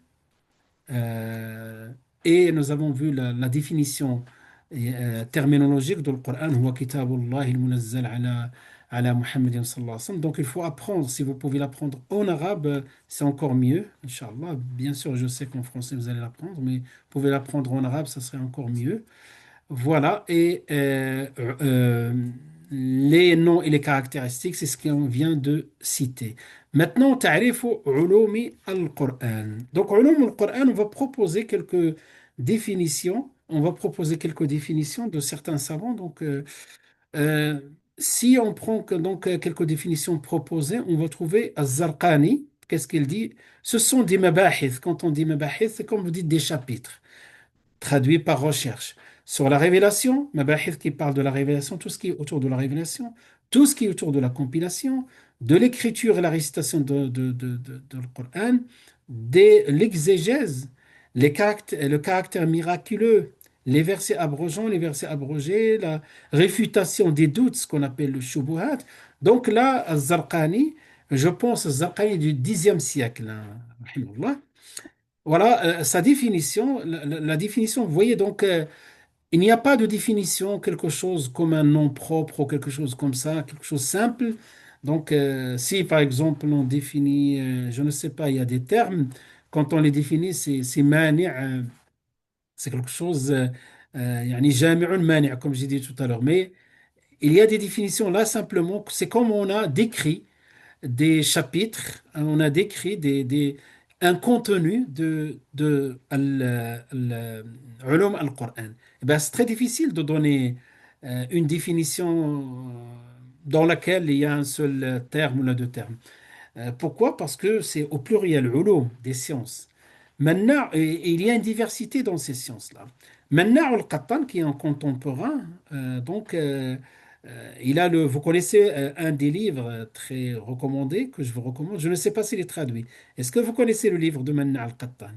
A: Euh, et nous avons vu la définition terminologique du Coran, huwa kitabullah al-munazzal ala Muhammadin sallallahu alayhi wa sallam. Donc il faut apprendre, si vous pouvez l'apprendre en arabe, c'est encore mieux, Inch'Allah. Bien sûr, je sais qu'en français vous allez l'apprendre, mais vous pouvez l'apprendre en arabe, ça serait encore mieux. Voilà, et les noms et les caractéristiques, c'est ce qu'on vient de citer. Maintenant, ta'rifu ulumi al-Qur'an. Donc, ulum al-Qur'an, on va proposer quelques définitions. On va proposer quelques définitions de certains savants. Donc, euh, si on prend quelques définitions proposées, on va trouver Az-Zarqani. Qu'est-ce qu'il dit? Ce sont des mabahith. Quand on dit mabahith, c'est comme vous dites des chapitres traduit par recherche. Sur la révélation, Mabahith qui parle de la révélation, tout ce qui est autour de la révélation, tout ce qui est autour de la compilation, de l'écriture et la récitation de le Coran, l'exégèse, le caractère miraculeux, les versets abrogeants, les versets abrogés, la réfutation des doutes, ce qu'on appelle le shubuhat. Donc là, Zarqani, je pense Zarqani du Xe siècle, hein, rahimahullah. Voilà sa définition, la définition. Vous voyez donc, il n'y a pas de définition, quelque chose comme un nom propre ou quelque chose comme ça, quelque chose simple. Donc, si par exemple on définit, je ne sais pas, il y a des termes, quand on les définit, c'est mani', c'est quelque chose, يعني جامع مانع, comme j'ai dit tout à l'heure. Mais il y a des définitions là simplement, c'est comme on a décrit des chapitres, on a décrit un contenu ulum al-Qur'an. Eh ben, c'est très difficile de donner une définition dans laquelle il y a un seul terme ou là deux termes. Pourquoi? Parce que c'est au pluriel, ulum, des sciences. Maintenant, et il y a une diversité dans ces sciences-là. Maintenant, Al-Qattan, qui est un contemporain, vous connaissez un des livres très recommandés que je vous recommande. Je ne sais pas s'il est traduit. Est-ce que vous connaissez le livre de Manna Al-Qattan?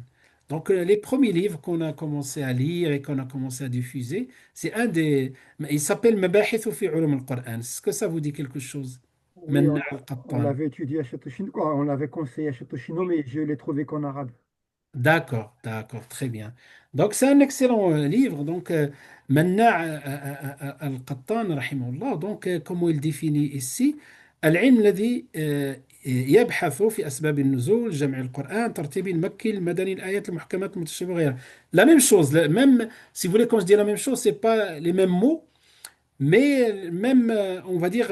A: Donc, les premiers livres qu'on a commencé à lire et qu'on a commencé à diffuser, c'est un des. Il s'appelle Mabahith fi ulum al-Qur'an. Est-ce que ça vous dit quelque chose?
C: Oui,
A: Manna
C: on
A: al-Qattan.
C: l'avait étudié à Château-Chinon, quoi, on l'avait conseillé à Château-Chinon, mais je l'ai trouvé qu'en arabe.
A: D'accord, d'accord, très bien. Donc, c'est un excellent livre. Donc, Manna' al-Qattan, rahimahullah. Donc, comment il définit ici, العلم الذي يبحث في أسباب النزول جمع القرآن ترتيب المكي المدني الآيات المحكمات المتشابهة وغيرها. La même chose, même si vous voulez quand je dis la même chose, c'est pas les mêmes mots, mais même, on va dire,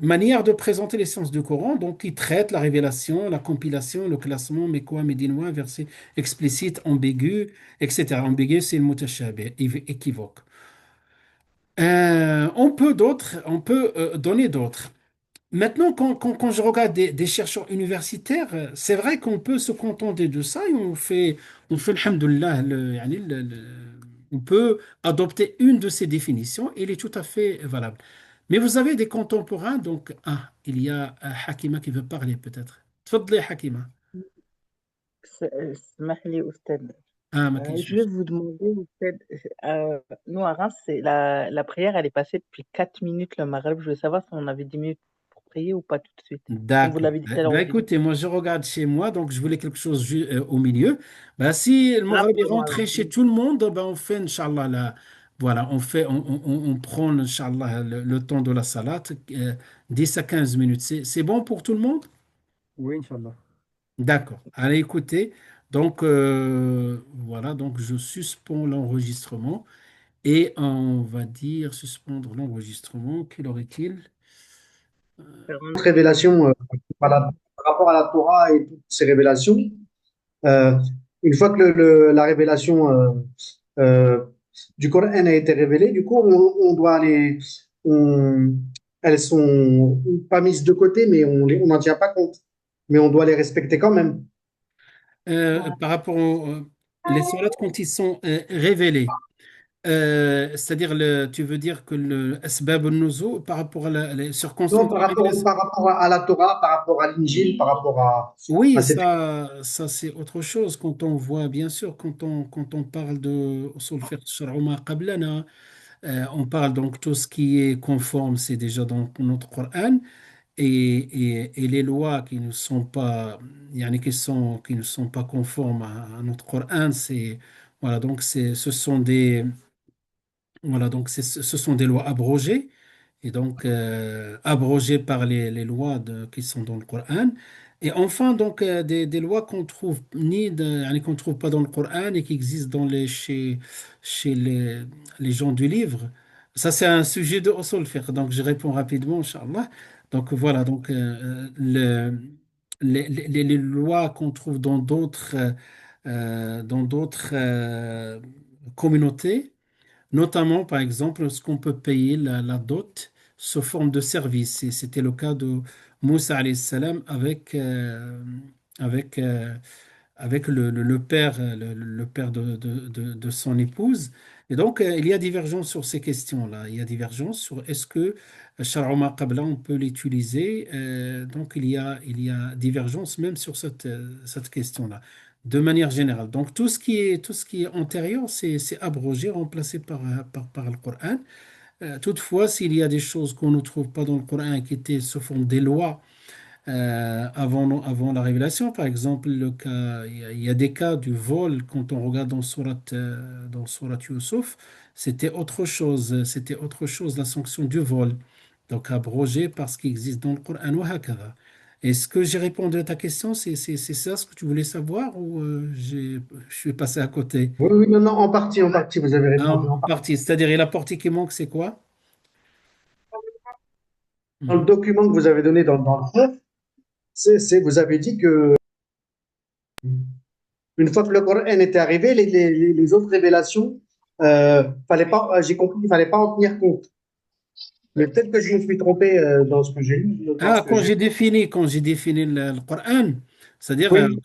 A: manière de présenter les sciences du Coran. Donc, il traite la révélation, la compilation, le classement, mécois, médinois, versets explicites, ambigus, etc. Ambigu, c'est le mutashabih, équivoque. On peut donner d'autres. Maintenant, quand je regarde des chercheurs universitaires, c'est vrai qu'on peut se contenter de ça et on fait, alhamdoulilah, on peut adopter une de ces définitions et elle est tout à fait valable. Mais vous avez des contemporains, donc, il y a Hakima qui veut parler peut-être. تفضلي Hakima.
D: اسمح لي أستاذ.
A: ما كاينش
D: Je vais
A: مشكل.
D: vous demander, Ustad, nous à Reims, la prière, elle est passée depuis 4 minutes le Maghreb. Je voulais savoir si on avait 10 minutes pour prier ou pas tout de suite. Comme vous
A: D'accord.
D: l'avez dit tout à l'heure au début.
A: Écoutez, moi je regarde chez moi, donc je voulais quelque chose au milieu. Si le Maghreb est
D: Rappelez-moi
A: rentré
D: alors.
A: chez tout le monde, on fait, Inch'Allah, voilà, on prend, Inch'Allah, le temps de la salat, 10 à 15 minutes. C'est bon pour tout le monde?
C: Oui, Inch'Allah.
A: D'accord. Allez, écoutez. Donc, voilà, donc je suspends l'enregistrement et on va dire suspendre l'enregistrement. Quelle heure est-il?
B: Révélation par rapport à la Torah et toutes ces révélations. Euh, une fois que la révélation euh, du Coran a été révélée, du coup, on doit on- elles sont pas mises de côté, mais on n'en tient pas compte. Mais on doit les respecter quand même.
A: Par rapport les sourates quand ils sont révélés, c'est-à-dire, tu veux dire que le asbab al-nuzul par rapport à les circonstances
B: Non,
A: de la révélation?
B: par rapport à la Torah, par rapport à l'Injil, par rapport
A: Oui,
B: à cette.
A: ça c'est autre chose. Quand on voit, bien sûr, quand on parle de usul fiqh shar'u ma qablana, on parle donc tout ce qui est conforme, c'est déjà dans notre Coran. Et les lois qui ne sont pas, yani qui ne sont pas conformes à notre Coran, voilà, donc ce sont des lois abrogées, et donc abrogées par les lois qui sont dans le Coran. Et enfin, donc, des lois qu'on trouve yani qu'on trouve pas dans le Coran et qui existent chez les gens du livre. Ça, c'est un sujet de usul fiqh, donc je réponds rapidement, Inch'Allah. Donc voilà, donc les lois qu'on trouve dans d'autres communautés. Notamment, par exemple, ce qu'on peut payer la dot sous forme de service. Et c'était le cas de Moussa alayhi salam avec, euh, avec le père, le père de son épouse. Et donc, il y a divergence sur ces questions-là. Il y a divergence sur est-ce que Shar'u ma qabla, on peut l'utiliser. Donc, il y a divergence même sur cette question-là, de manière générale. Donc, tout ce qui est antérieur, c'est abrogé, remplacé par le Coran. Toutefois, s'il y a des choses qu'on ne trouve pas dans le Coran qui étaient sous forme des lois, avant la révélation. Par exemple, il y a des cas du vol, quand on regarde dans Surat Yusuf, c'était autre chose, la sanction du vol. Donc abrogé parce qu'il existe dans le Coran wa hakadha. Est-ce que j'ai répondu à ta question? C'est ça ce que tu voulais savoir ou je suis passé à côté?
B: Oui, oui, non, non, en partie, vous avez répondu en
A: En
B: partie.
A: partie, c'est-à-dire, et la partie qui manque, c'est quoi?
B: Dans le
A: Mhm.
B: document que vous avez donné dans le fond, vous avez dit que une fois que le Coran était arrivé, les autres révélations, fallait pas, j'ai compris qu'il fallait pas en tenir compte. Mais peut-être que je me suis trompé dans ce que j'ai lu, dans ce que j'ai.
A: Quand j'ai défini le Coran, c'est-à-dire
B: Oui,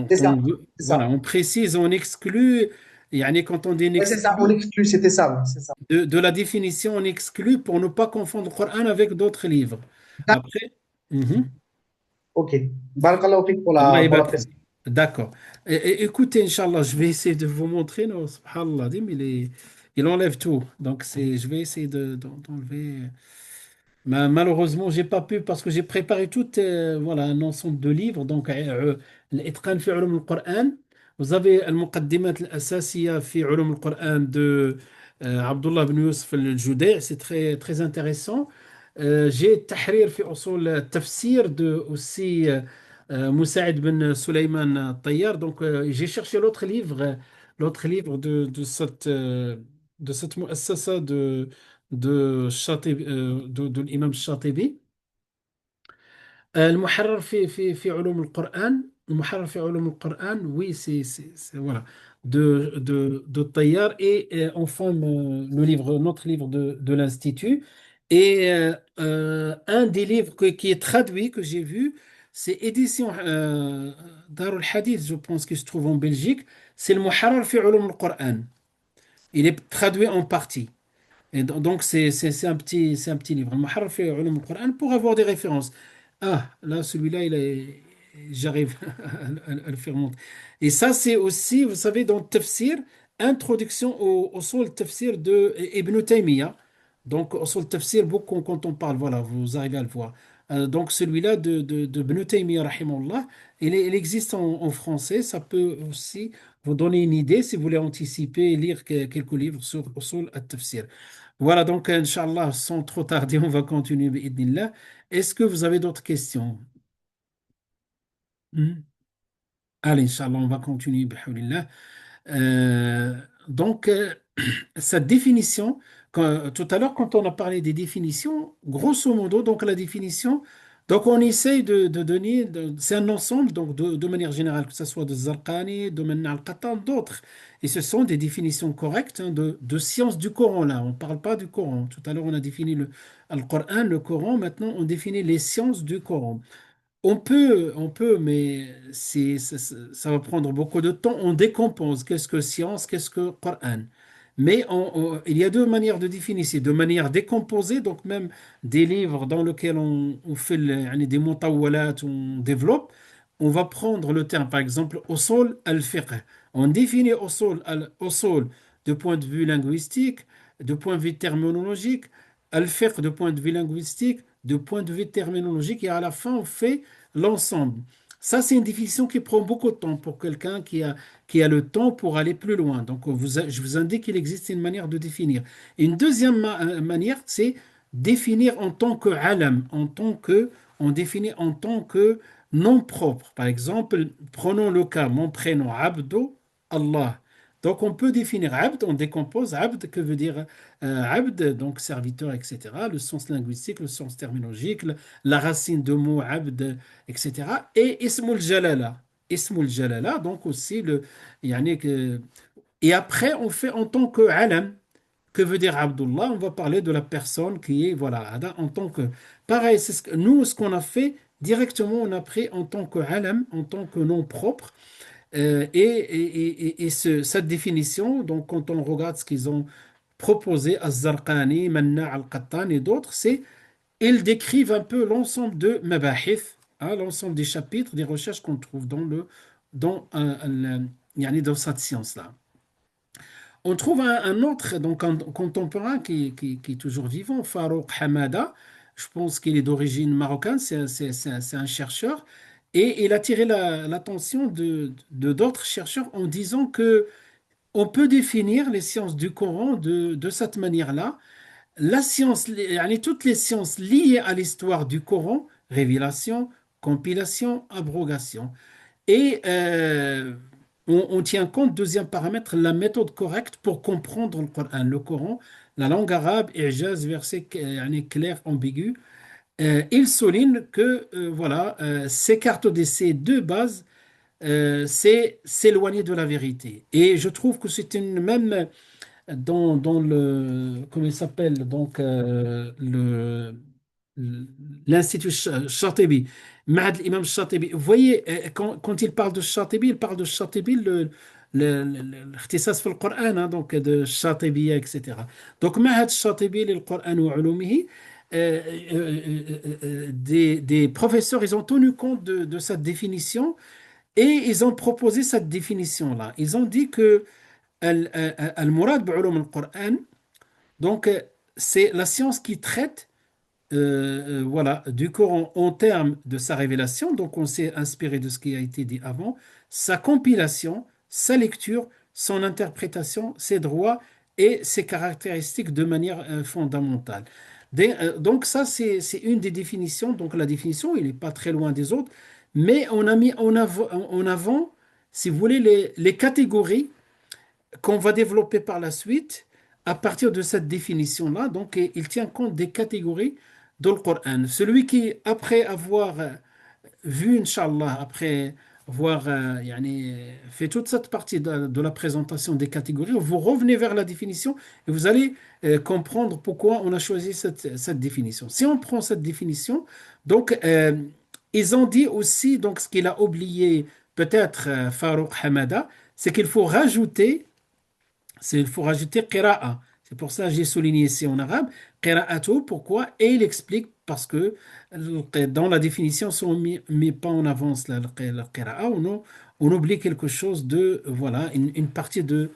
B: c'est ça, c'est
A: voilà,
B: ça.
A: on précise, on exclut, yani quand on dit on
B: Ouais, c'est ça, on
A: exclut,
B: exclut, c'était ça, ouais, c'est ça.
A: de la définition, on exclut pour ne pas confondre le Coran avec d'autres livres.
B: D'accord,
A: Après, mhm.
B: ok. Barakallahu fik
A: Allah
B: pour la
A: yabarak fik.
B: précision.
A: D'accord. Écoutez, Inch'Allah, je vais essayer de vous montrer. Non, subhanallah, il enlève tout. Donc, je vais essayer d'enlever. Malheureusement, j'ai pas pu parce que j'ai préparé tout voilà, un ensemble de livres. Donc, الإتقان في علوم القرآن. Vous avez المقدمات الأساسية في علوم القرآن de Abdullah ibn Yusuf al-Judai. C'est très, très intéressant. J'ai التحرير في أصول التفسير de aussi Moussaïd ben Sulayman Tayyar. Donc, j'ai cherché l'autre livre de cette مؤسسة de l'imam Shatibi. المحرر في علوم القرآن. المحرر في علوم القرآن, oui, voilà, de Tayyar. Et enfin, notre livre de l'Institut. Et un des livres qui est traduit, que j'ai vu, c'est édition Darul Hadith, je pense, qui se trouve en Belgique. C'est le Muharrar fi Ulum al-Qur'an. Il est traduit en partie. Et donc, c'est un petit livre. Al-Muharrar fi Ulum al-Qur'an pour avoir des références. Ah, là, celui-là, j'arrive à le faire monter. Et ça, c'est aussi, vous savez, dans le Tafsir, introduction au Usul Tafsir de Ibn Taymiyyah. Donc, Usul Tafsir, beaucoup, quand on parle, voilà, vous arrivez à le voir. Donc, celui-là de Ibn Taymiyyah, rahimahullah, il existe en français. Ça peut aussi vous donner une idée si vous voulez anticiper et lire quelques livres sur Usul Tafsir. Voilà, donc, Inch'Allah, sans trop tarder, on va continuer, bi'idhnillah. Est-ce que vous avez d'autres questions? Hmm. Allez, Inch'Allah, on va continuer, bihawlillah. Euh, donc, sa définition, tout à l'heure, quand on a parlé des définitions, grosso modo, donc la définition, donc on essaye de donner, c'est un ensemble, donc de manière générale, que ce soit de Zarqani, de Manna al-Qattan, d'autres. Et ce sont des définitions correctes hein, de science du Coran, là. On ne parle pas du Coran. Tout à l'heure, on a défini le Coran, le Coran. Maintenant, on définit les sciences du Coran. Mais ça va prendre beaucoup de temps. On décompose. Qu'est-ce que science, qu'est-ce que Coran? Mais il y a deux manières de définir. C'est de manière décomposée, donc même des livres dans lesquels on fait يعني des mutawalat, on développe. On va prendre le terme, par exemple, usul al-fiqh. On définit usul de point de vue linguistique, de point de vue terminologique, al-fiqh de point de vue linguistique, de point de vue terminologique, et à la fin, on fait l'ensemble. Ça, c'est une définition qui prend beaucoup de temps pour quelqu'un qui a le temps pour aller plus loin. Donc, je vous indique qu'il existe une manière de définir. Et une deuxième manière, c'est définir en tant que alam, on définit en tant que nom propre. Par exemple, prenons le cas, mon prénom, Abdo, Allah. Donc, on peut définir abd, on décompose abd, que veut dire abd, donc serviteur, etc. Le sens linguistique, le sens terminologique, la racine de mot abd, etc. Et ismul jalala. Ismul jalala, donc aussi yani et après, on fait en tant que alam. Que veut dire Abdullah? On va parler de la personne qui est, voilà, en tant que. Pareil, nous, ce qu'on a fait, directement, on a pris en tant que alam, en tant que nom propre. Cette définition, donc quand on regarde ce qu'ils ont proposé, Az-Zarqani, Manna al-Qattan et d'autres, c'est ils décrivent un peu l'ensemble de Mabahith, hein, l'ensemble des chapitres, des recherches qu'on trouve yani dans cette science-là. On trouve un autre, donc un contemporain qui est toujours vivant, Farouk Hamada. Je pense qu'il est d'origine marocaine, c'est un chercheur. Et il a tiré l'attention de d'autres chercheurs en disant que on peut définir les sciences du Coran de cette manière-là. La science, toutes les sciences liées à l'histoire du Coran, révélation, compilation, abrogation. Et on tient compte, deuxième paramètre, la méthode correcte pour comprendre le Coran. Le Coran, la langue arabe, ijaz, verset clair, ambigu. Il souligne que voilà, s'écarter de ces deux bases, c'est s'éloigner de la vérité. Et je trouve que c'est une même dans le, comment il s'appelle, donc l'Institut Chatibi, Ma'had l'imam Chatibi. Vous voyez, quand il parle de Chatibi, il parle de Chatibi, الاختصاص في القرآن, hein, donc de Chatibiya, etc. Donc, Ma'had Chatibi, le Coran ou Ulumihi, des professeurs, ils ont tenu compte de cette définition Et ils ont proposé cette définition-là. Ils ont dit que al-murad bi'ulum al-Qur'an, donc c'est la science qui traite voilà, du Coran en termes de sa révélation, donc on s'est inspiré de ce qui a été dit avant, sa compilation, sa lecture, son interprétation, ses droits et ses caractéristiques de manière fondamentale. Donc ça, c'est une des définitions. Donc la définition, il n'est pas très loin des autres, mais on a mis en avant, si vous voulez, les catégories qu'on va développer par la suite à partir de cette définition-là. Donc, il tient compte des catégories dans le Coran. Celui qui, après avoir vu, Inch'Allah, après avoir yani, fait toute cette partie de la présentation des catégories, vous revenez vers la définition et vous allez comprendre pourquoi on a choisi cette définition. Si on prend cette définition, donc, ils ont dit aussi, donc, ce qu'il a oublié, peut-être Farouk Hamada, c'est qu'il faut rajouter il faut rajouter qira'a. C'est pour ça que j'ai souligné ici en arabe. Qira'atu, pourquoi? Et il explique parce que dans la définition, si on ne met pas en avance la qira'a, on oublie quelque chose de, voilà, une partie de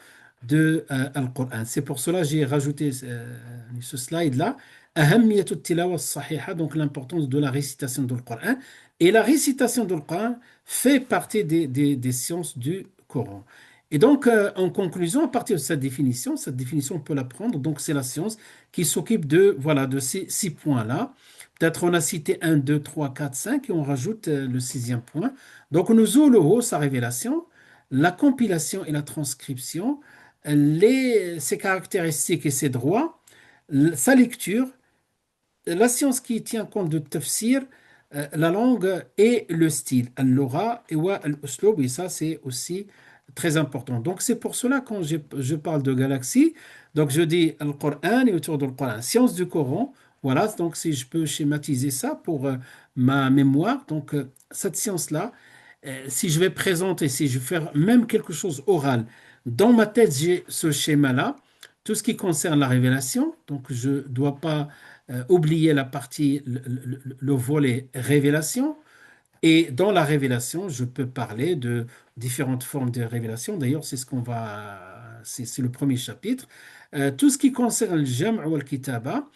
A: Al-Qur'an. C'est pour cela que j'ai rajouté ce slide-là. Ahammiyatu tilawa sahiha, donc l'importance de la récitation du Coran. Et la récitation du Coran fait partie des sciences du Coran. Et donc, en conclusion, à partir de cette définition, on peut la prendre. Donc, c'est la science qui s'occupe de, voilà, de ces 6 points-là. Peut-être on a cité un, 2, 3, 4, 5 et on rajoute le sixième point. Donc, nous sa révélation, la compilation et la transcription, ses caractéristiques et ses droits, sa lecture, la science qui tient compte de tafsir, la langue et le style, al-lugha et al-uslub, et ça c'est aussi très important. Donc c'est pour cela quand je parle de galaxie, donc je dis Al-Qur'an et autour du Coran, science du Coran, voilà, donc si je peux schématiser ça pour ma mémoire, donc cette science-là, si je vais présenter, si je vais faire même quelque chose oral, dans ma tête j'ai ce schéma-là, tout ce qui concerne la révélation, donc je ne dois pas oublier la partie, le volet révélation. Et dans la révélation, je peux parler de différentes formes de révélation. D'ailleurs, c'est ce qu'on va, c'est le premier chapitre. Tout ce qui concerne le jam' ou le kitaba,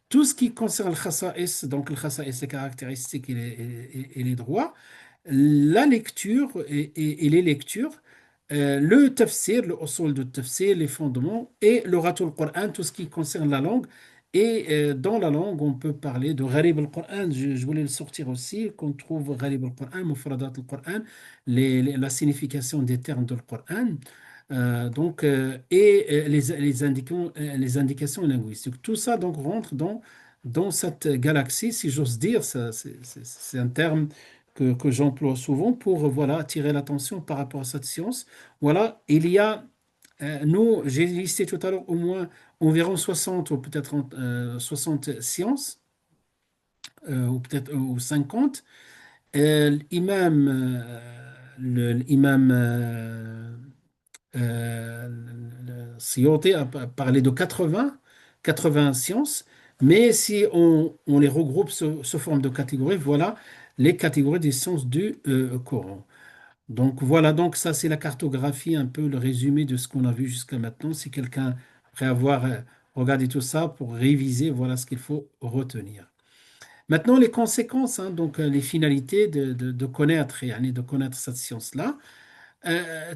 A: tout ce qui concerne le khasa'is, donc le khasa'is, les caractéristiques et les droits, la lecture et les lectures, le tafsir, le usul de tafsir, les fondements, et le ratul Qur'an, tout ce qui concerne la langue. Et dans la langue, on peut parler de gharib al-Qur'an. Je voulais le sortir aussi, qu'on trouve gharib al-Qur'an, mufradat al-Qur'an, la signification des termes de Qur'an. Les indications linguistiques. Tout ça donc rentre dans cette galaxie, si j'ose dire. C'est un terme que j'emploie souvent pour voilà, attirer l'attention par rapport à cette science. Voilà, il y a, nous, j'ai listé tout à l'heure au moins environ 60 ou peut-être 60 sciences, ou peut-être ou 50. L'imam, l'imam Suyuti a parlé de 80 sciences, mais si on les regroupe sous forme de catégories, voilà les catégories des sciences du Coran. Donc voilà, donc ça c'est la cartographie, un peu le résumé de ce qu'on a vu jusqu'à maintenant. Si quelqu'un, après avoir regardé tout ça pour réviser, voilà ce qu'il faut retenir. Maintenant, les conséquences, hein, donc les finalités de connaître, yani de connaître cette science-là.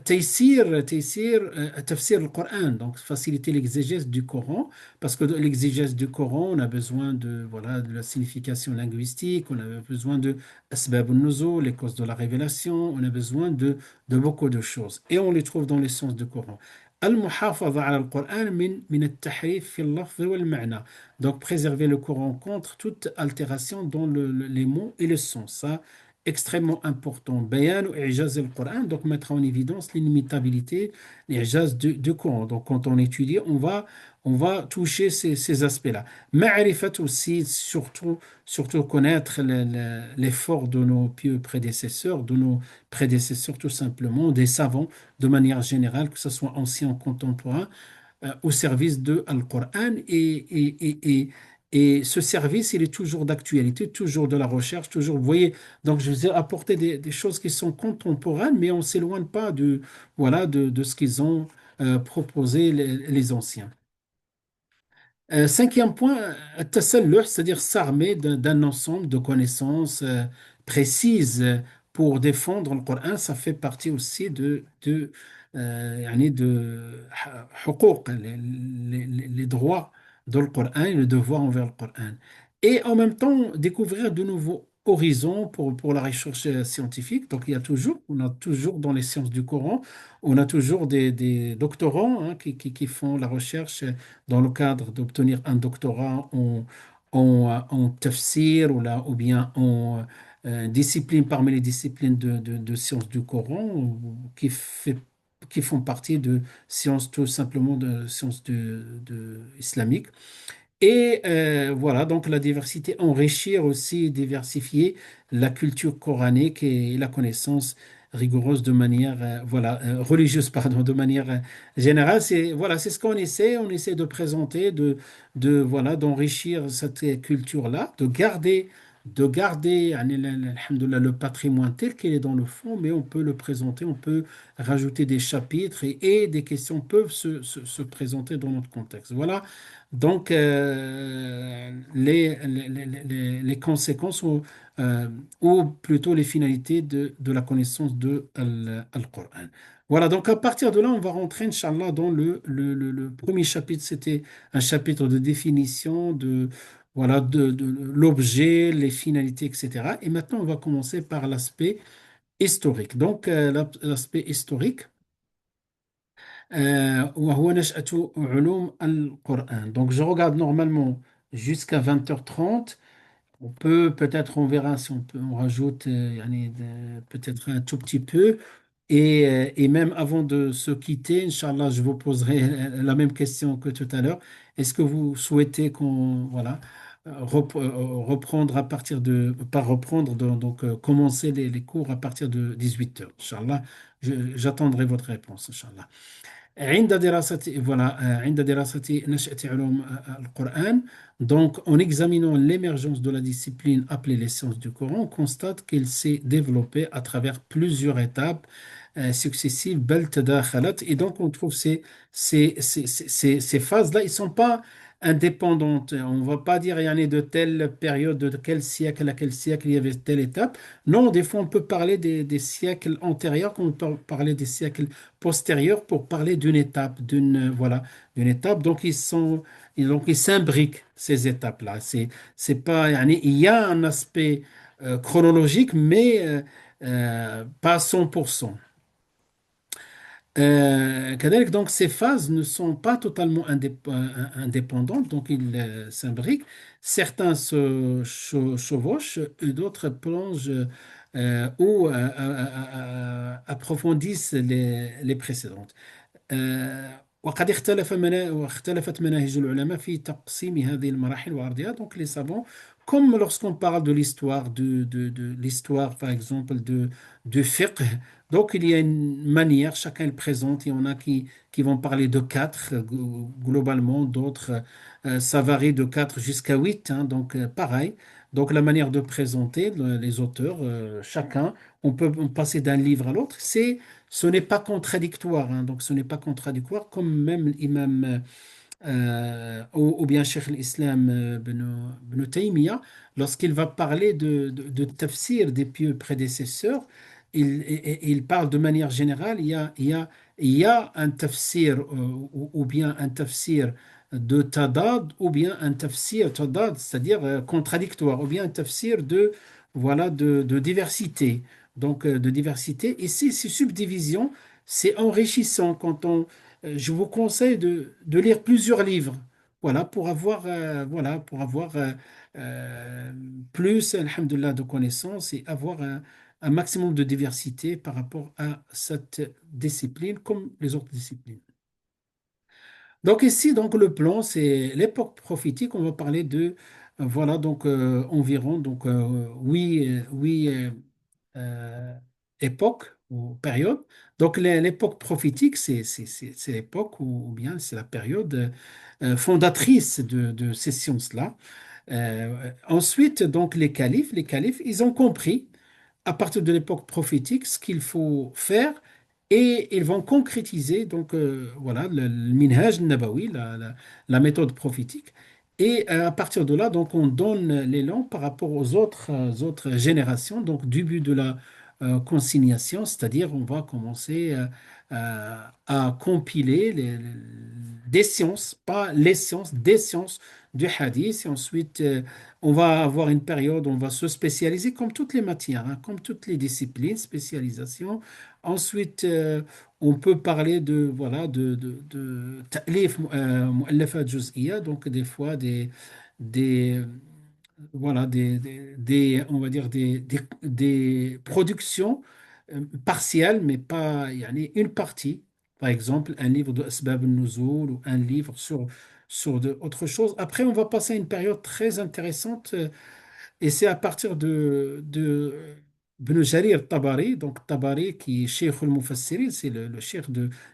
A: Tafsir le Coran, donc faciliter l'exégèse du Coran, parce que de l'exégèse du Coran, on a besoin de, voilà, de la signification linguistique, on a besoin de asbab al-nuzul, les causes de la révélation, on a besoin de beaucoup de choses. Et on les trouve dans les sens du Coran. Al-muhafaza ala al-Qur'an min al-tahrif fi al-lafz wal-ma'na. Donc préserver le Coran contre toute altération dans les mots et le sens. Ça, extrêmement important. Bayan ou i'jaz al-Qur'an, donc mettre en évidence l'inimitabilité, l'ijaz du Coran. Donc quand on étudie, on va toucher ces aspects-là. Ma'rifat aussi, surtout connaître l'effort de nos pieux prédécesseurs, de nos prédécesseurs tout simplement, des savants de manière générale, que ce soit anciens ou contemporains, au service de Al-Qur'an Et ce service, il est toujours d'actualité, toujours de la recherche, toujours, vous voyez, donc je vous ai apporté des choses qui sont contemporaines, mais on ne s'éloigne pas voilà, de ce qu'ils ont proposé les anciens. Cinquième point, tasalluh, c'est-à-dire s'armer d'un ensemble de connaissances précises pour défendre le Coran, ça fait partie aussi يعني de حقوق, les droits de le Coran et le devoir envers le Coran. Et en même temps, découvrir de nouveaux horizons pour la recherche scientifique. Donc, on a toujours dans les sciences du Coran, on a toujours des doctorants hein, qui font la recherche dans le cadre d'obtenir un doctorat en tafsir ou bien en discipline parmi les disciplines de sciences du Coran qui font partie de sciences tout simplement de sciences islamiques. Et voilà, donc la diversité, enrichir aussi, diversifier la culture coranique et la connaissance rigoureuse de manière, voilà, religieuse, pardon, de manière générale. Voilà, c'est ce on essaie de présenter, voilà, d'enrichir cette culture-là, de garder, alhamdoulilah, le patrimoine tel qu'il est dans le fond, mais on peut le présenter, on peut rajouter des chapitres et des questions peuvent se présenter dans notre contexte. Voilà donc, les conséquences ou plutôt les finalités de la connaissance de Al-Qur'an. Voilà, donc à partir de là, on va rentrer, Inch'Allah, dans le premier chapitre. C'était un chapitre de définition voilà, de l'objet, les finalités, etc. Et maintenant, on va commencer par l'aspect historique. Donc, l'aspect historique. وهو نشأة علوم القرآن. Donc, je regarde normalement jusqu'à 20h30. Peut-être, on verra si on rajoute yani, peut-être un tout petit peu. Et même avant de se quitter, Inch'Allah, je vous poserai la même question que tout à l'heure. Est-ce que vous souhaitez qu'on voilà, reprendre à partir pas reprendre, donc commencer les cours à partir de 18h? Inch'Allah, j'attendrai votre réponse, Inch'Allah. عند دراسة voilà, عند دراسة نشأة علوم القرآن, donc en examinant l'émergence de la discipline appelée les sciences du Coran, on constate qu'elle s'est développée à travers plusieurs étapes successives, بل تداخلت, et donc on trouve ces phases-là, ils ne sont pas indépendantes. On ne va pas dire il y en a de telle période, de quel siècle à quel siècle il y avait telle étape. Non, des fois on peut parler des siècles antérieurs, comme on peut parler des siècles postérieurs pour parler d'une étape, voilà, d'une étape. Donc ils s'imbriquent ces étapes-là. C'est pas, yani, il y a un aspect chronologique, mais pas à 100%. كذلك, donc ces phases ne sont pas totalement indépendantes, donc ils s'imbriquent. Certains se chevauchent et d'autres plongent ou approfondissent les précédentes. وقد واختلفت مناهج العلماء في تقسيم هذه المراحل وعرضها. Donc les savants, comme lorsqu'on parle de l'histoire, de l'histoire par exemple de fiqh, donc il y a une manière, chacun le présente, il y en a qui vont parler de quatre globalement, d'autres ça varie de 4 jusqu'à 8, hein, donc pareil. Donc la manière de présenter les auteurs, chacun, on peut passer d'un livre à l'autre, ce n'est pas contradictoire, hein, donc ce n'est pas contradictoire, comme même l'imam ou bien Cheikh l'Islam Ibn Taymiyyah, lorsqu'il va parler de tafsir des pieux prédécesseurs, il parle de manière générale, il y a un tafsir ou bien un tafsir de tadad ou bien un tafsir tadad, c'est-à-dire contradictoire, ou bien un tafsir voilà, de diversité. Donc, de diversité. Et ces subdivisions, c'est enrichissant je vous conseille de lire plusieurs livres, voilà, pour avoir euh, plus, alhamdoulilah, de connaissances et avoir un maximum de diversité par rapport à cette discipline comme les autres disciplines. Donc ici, donc le plan, c'est l'époque prophétique. On va parler voilà, donc environ, donc oui, époques, aux périodes. Donc l'époque prophétique, c'est l'époque ou bien c'est la période fondatrice de ces sciences-là. Ensuite, donc les califes, ils ont compris à partir de l'époque prophétique ce qu'il faut faire et ils vont concrétiser donc voilà le minhaj nabawi, la méthode prophétique. Et à partir de là, donc on donne l'élan par rapport aux autres générations, donc du but de la consignation, c'est-à-dire on va commencer à compiler des sciences, pas les sciences, des sciences du hadith. Et ensuite, on va avoir une période où on va se spécialiser comme toutes les matières, hein, comme toutes les disciplines, spécialisation. Ensuite, on peut parler de, voilà, de ta'lif, mu'allafat juz'iyya, donc des fois des, voilà, on va dire des productions partielles, mais pas, yani, une partie. Par exemple, un livre de Asbab al-Nuzul ou un livre sur autre chose. Après, on va passer à une période très intéressante et c'est à partir de Ibn Jarir Tabari, donc Tabari qui est Cheikh al-Mufassirin, c'est le cheikh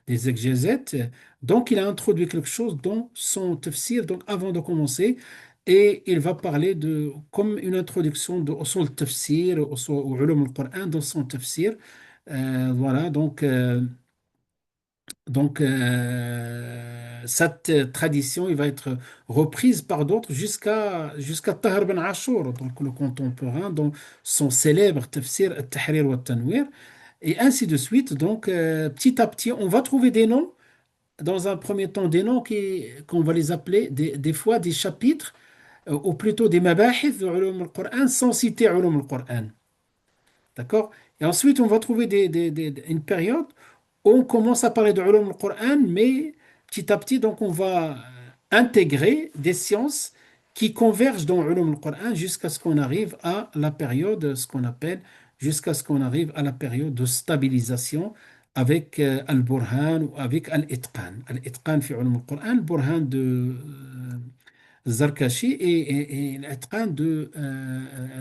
A: des exégètes. Donc il a introduit quelque chose dans son tafsir, donc avant de commencer, et il va parler de, comme une introduction de usul al-tafsir, ou ulum al-Qur'an dans son tafsir. Voilà, cette tradition il va être reprise par d'autres jusqu'à Tahar ben Ashur, donc le contemporain, dans son célèbre tafsir Al-Tahrir wa Tanwir, et ainsi de suite. Donc, petit à petit, on va trouver des noms, dans un premier temps, des noms qu'on va les appeler des fois des chapitres, ou plutôt des mabahith de Ulum al-Qur'an, sans citer Ulum al-Qur'an. D'accord? Et ensuite, on va trouver une période où on commence à parler de Ulum al-Qur'an, mais petit à petit, donc, on va intégrer des sciences qui convergent dans Ulum al-Qur'an jusqu'à ce qu'on arrive à la période, ce qu'on appelle, jusqu'à ce qu'on arrive à la période de stabilisation avec Al-Burhan ou avec Al-Itqan. Al-Itqan fi Ulum al-Qur'an, Burhan de Zarkashi et l'Atqan de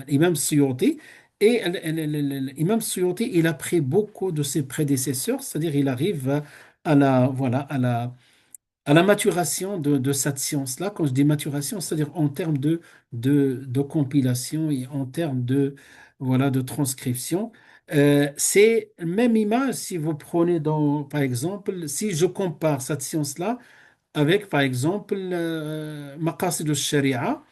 A: Imam Suyuti. Et l'imam Suyuti, il a pris beaucoup de ses prédécesseurs, c'est-à-dire il arrive à la, voilà, à la maturation de cette science-là. Quand je dis maturation, c'est-à-dire en termes de compilation et en termes voilà, de transcription. C'est la même image si vous prenez par exemple, si je compare cette science-là avec, par exemple, Maqasid al-Sharia.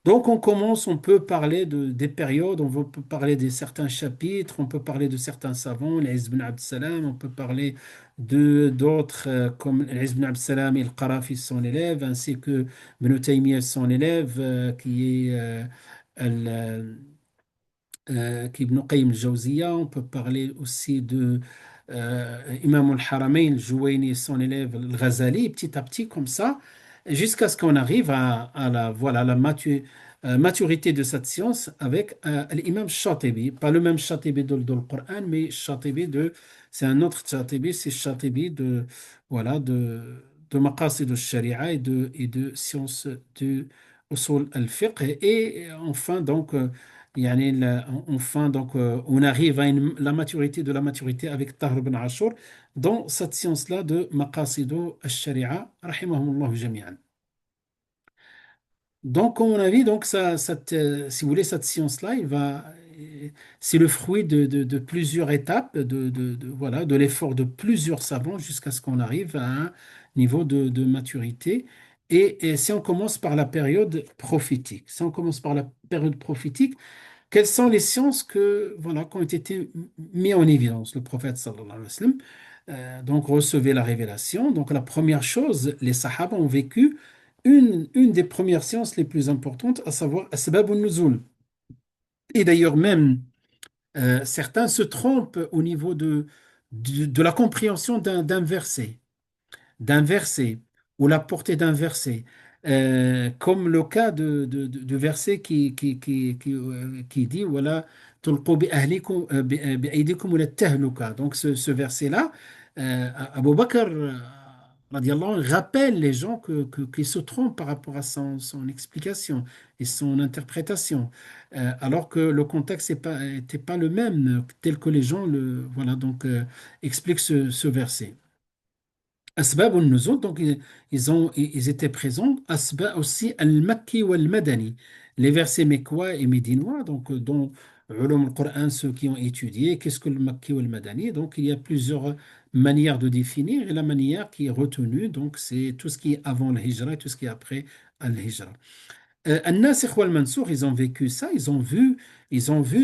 A: Donc, on commence, on peut parler des périodes, peut parler de certains chapitres, on peut parler de certains savants, l'Izz ibn Abd Salam, on peut parler de d'autres comme l'Izz ibn Abd Salam et le Qarafi, son élève, ainsi que Ibn Taymiyyah, son élève, qui est al- qu'Ibn Qayyim al-Jawziyya. On peut parler aussi de Imam al-Haramayn, al-Juwayni et son élève al-Ghazali, petit à petit comme ça, jusqu'à ce qu'on arrive à voilà, maturité de cette science avec l'imam Shatibi. Pas le même Shatibi de le Coran, mais Shatibi c'est un autre Shatibi, c'est Shatibi voilà, de Maqasid al-Sharia et de sciences de usul al-fiqh. Et enfin, donc, يعني enfin, donc, on arrive à la maturité de la maturité avec Tahr ibn Ashur dans cette science-là de Maqasidu al-Sharia, rahimahumullah jami'an. Donc, comme on a vu, donc, si vous voulez, cette science-là, c'est le fruit de plusieurs étapes, voilà, de l'effort de plusieurs savants jusqu'à ce qu'on arrive à un niveau de maturité. Et si on commence par la période prophétique, si on commence par la période prophétique, quelles sont les sciences voilà, qui ont été mises en évidence? Le prophète sallallahu alayhi wa sallam donc recevait la révélation. Donc la première chose, les Sahaba ont vécu une des premières sciences les plus importantes, à savoir Asbab al-Nuzul. Et d'ailleurs même, certains se trompent au niveau de la compréhension d'un verset ou la portée d'un verset, comme le cas de verset qui dit voilà, tulqu bi ahlikum, bi aydikum ila tahluka. Donc ce verset-là, Abu Bakr radiallahu anhu, rappelle les gens qu'ils se trompent par rapport à son explication et son interprétation, alors que le contexte n'était pas le même, tel que les gens voilà, donc, expliquent ce verset. Asbab al-nuzul, donc ils étaient présents. Asbab aussi al-makki wal-madani, les versets mécois et médinois, donc dont ulum al-Qur'an, ceux qui ont étudié, qu'est-ce que le makki wal-madani? Donc il y a plusieurs manières de définir et la manière qui est retenue, donc c'est tout ce qui est avant le hijra et tout ce qui est après al-hijra. An-Nasikh wal Mansour, ils ont vécu ça, ils ont vu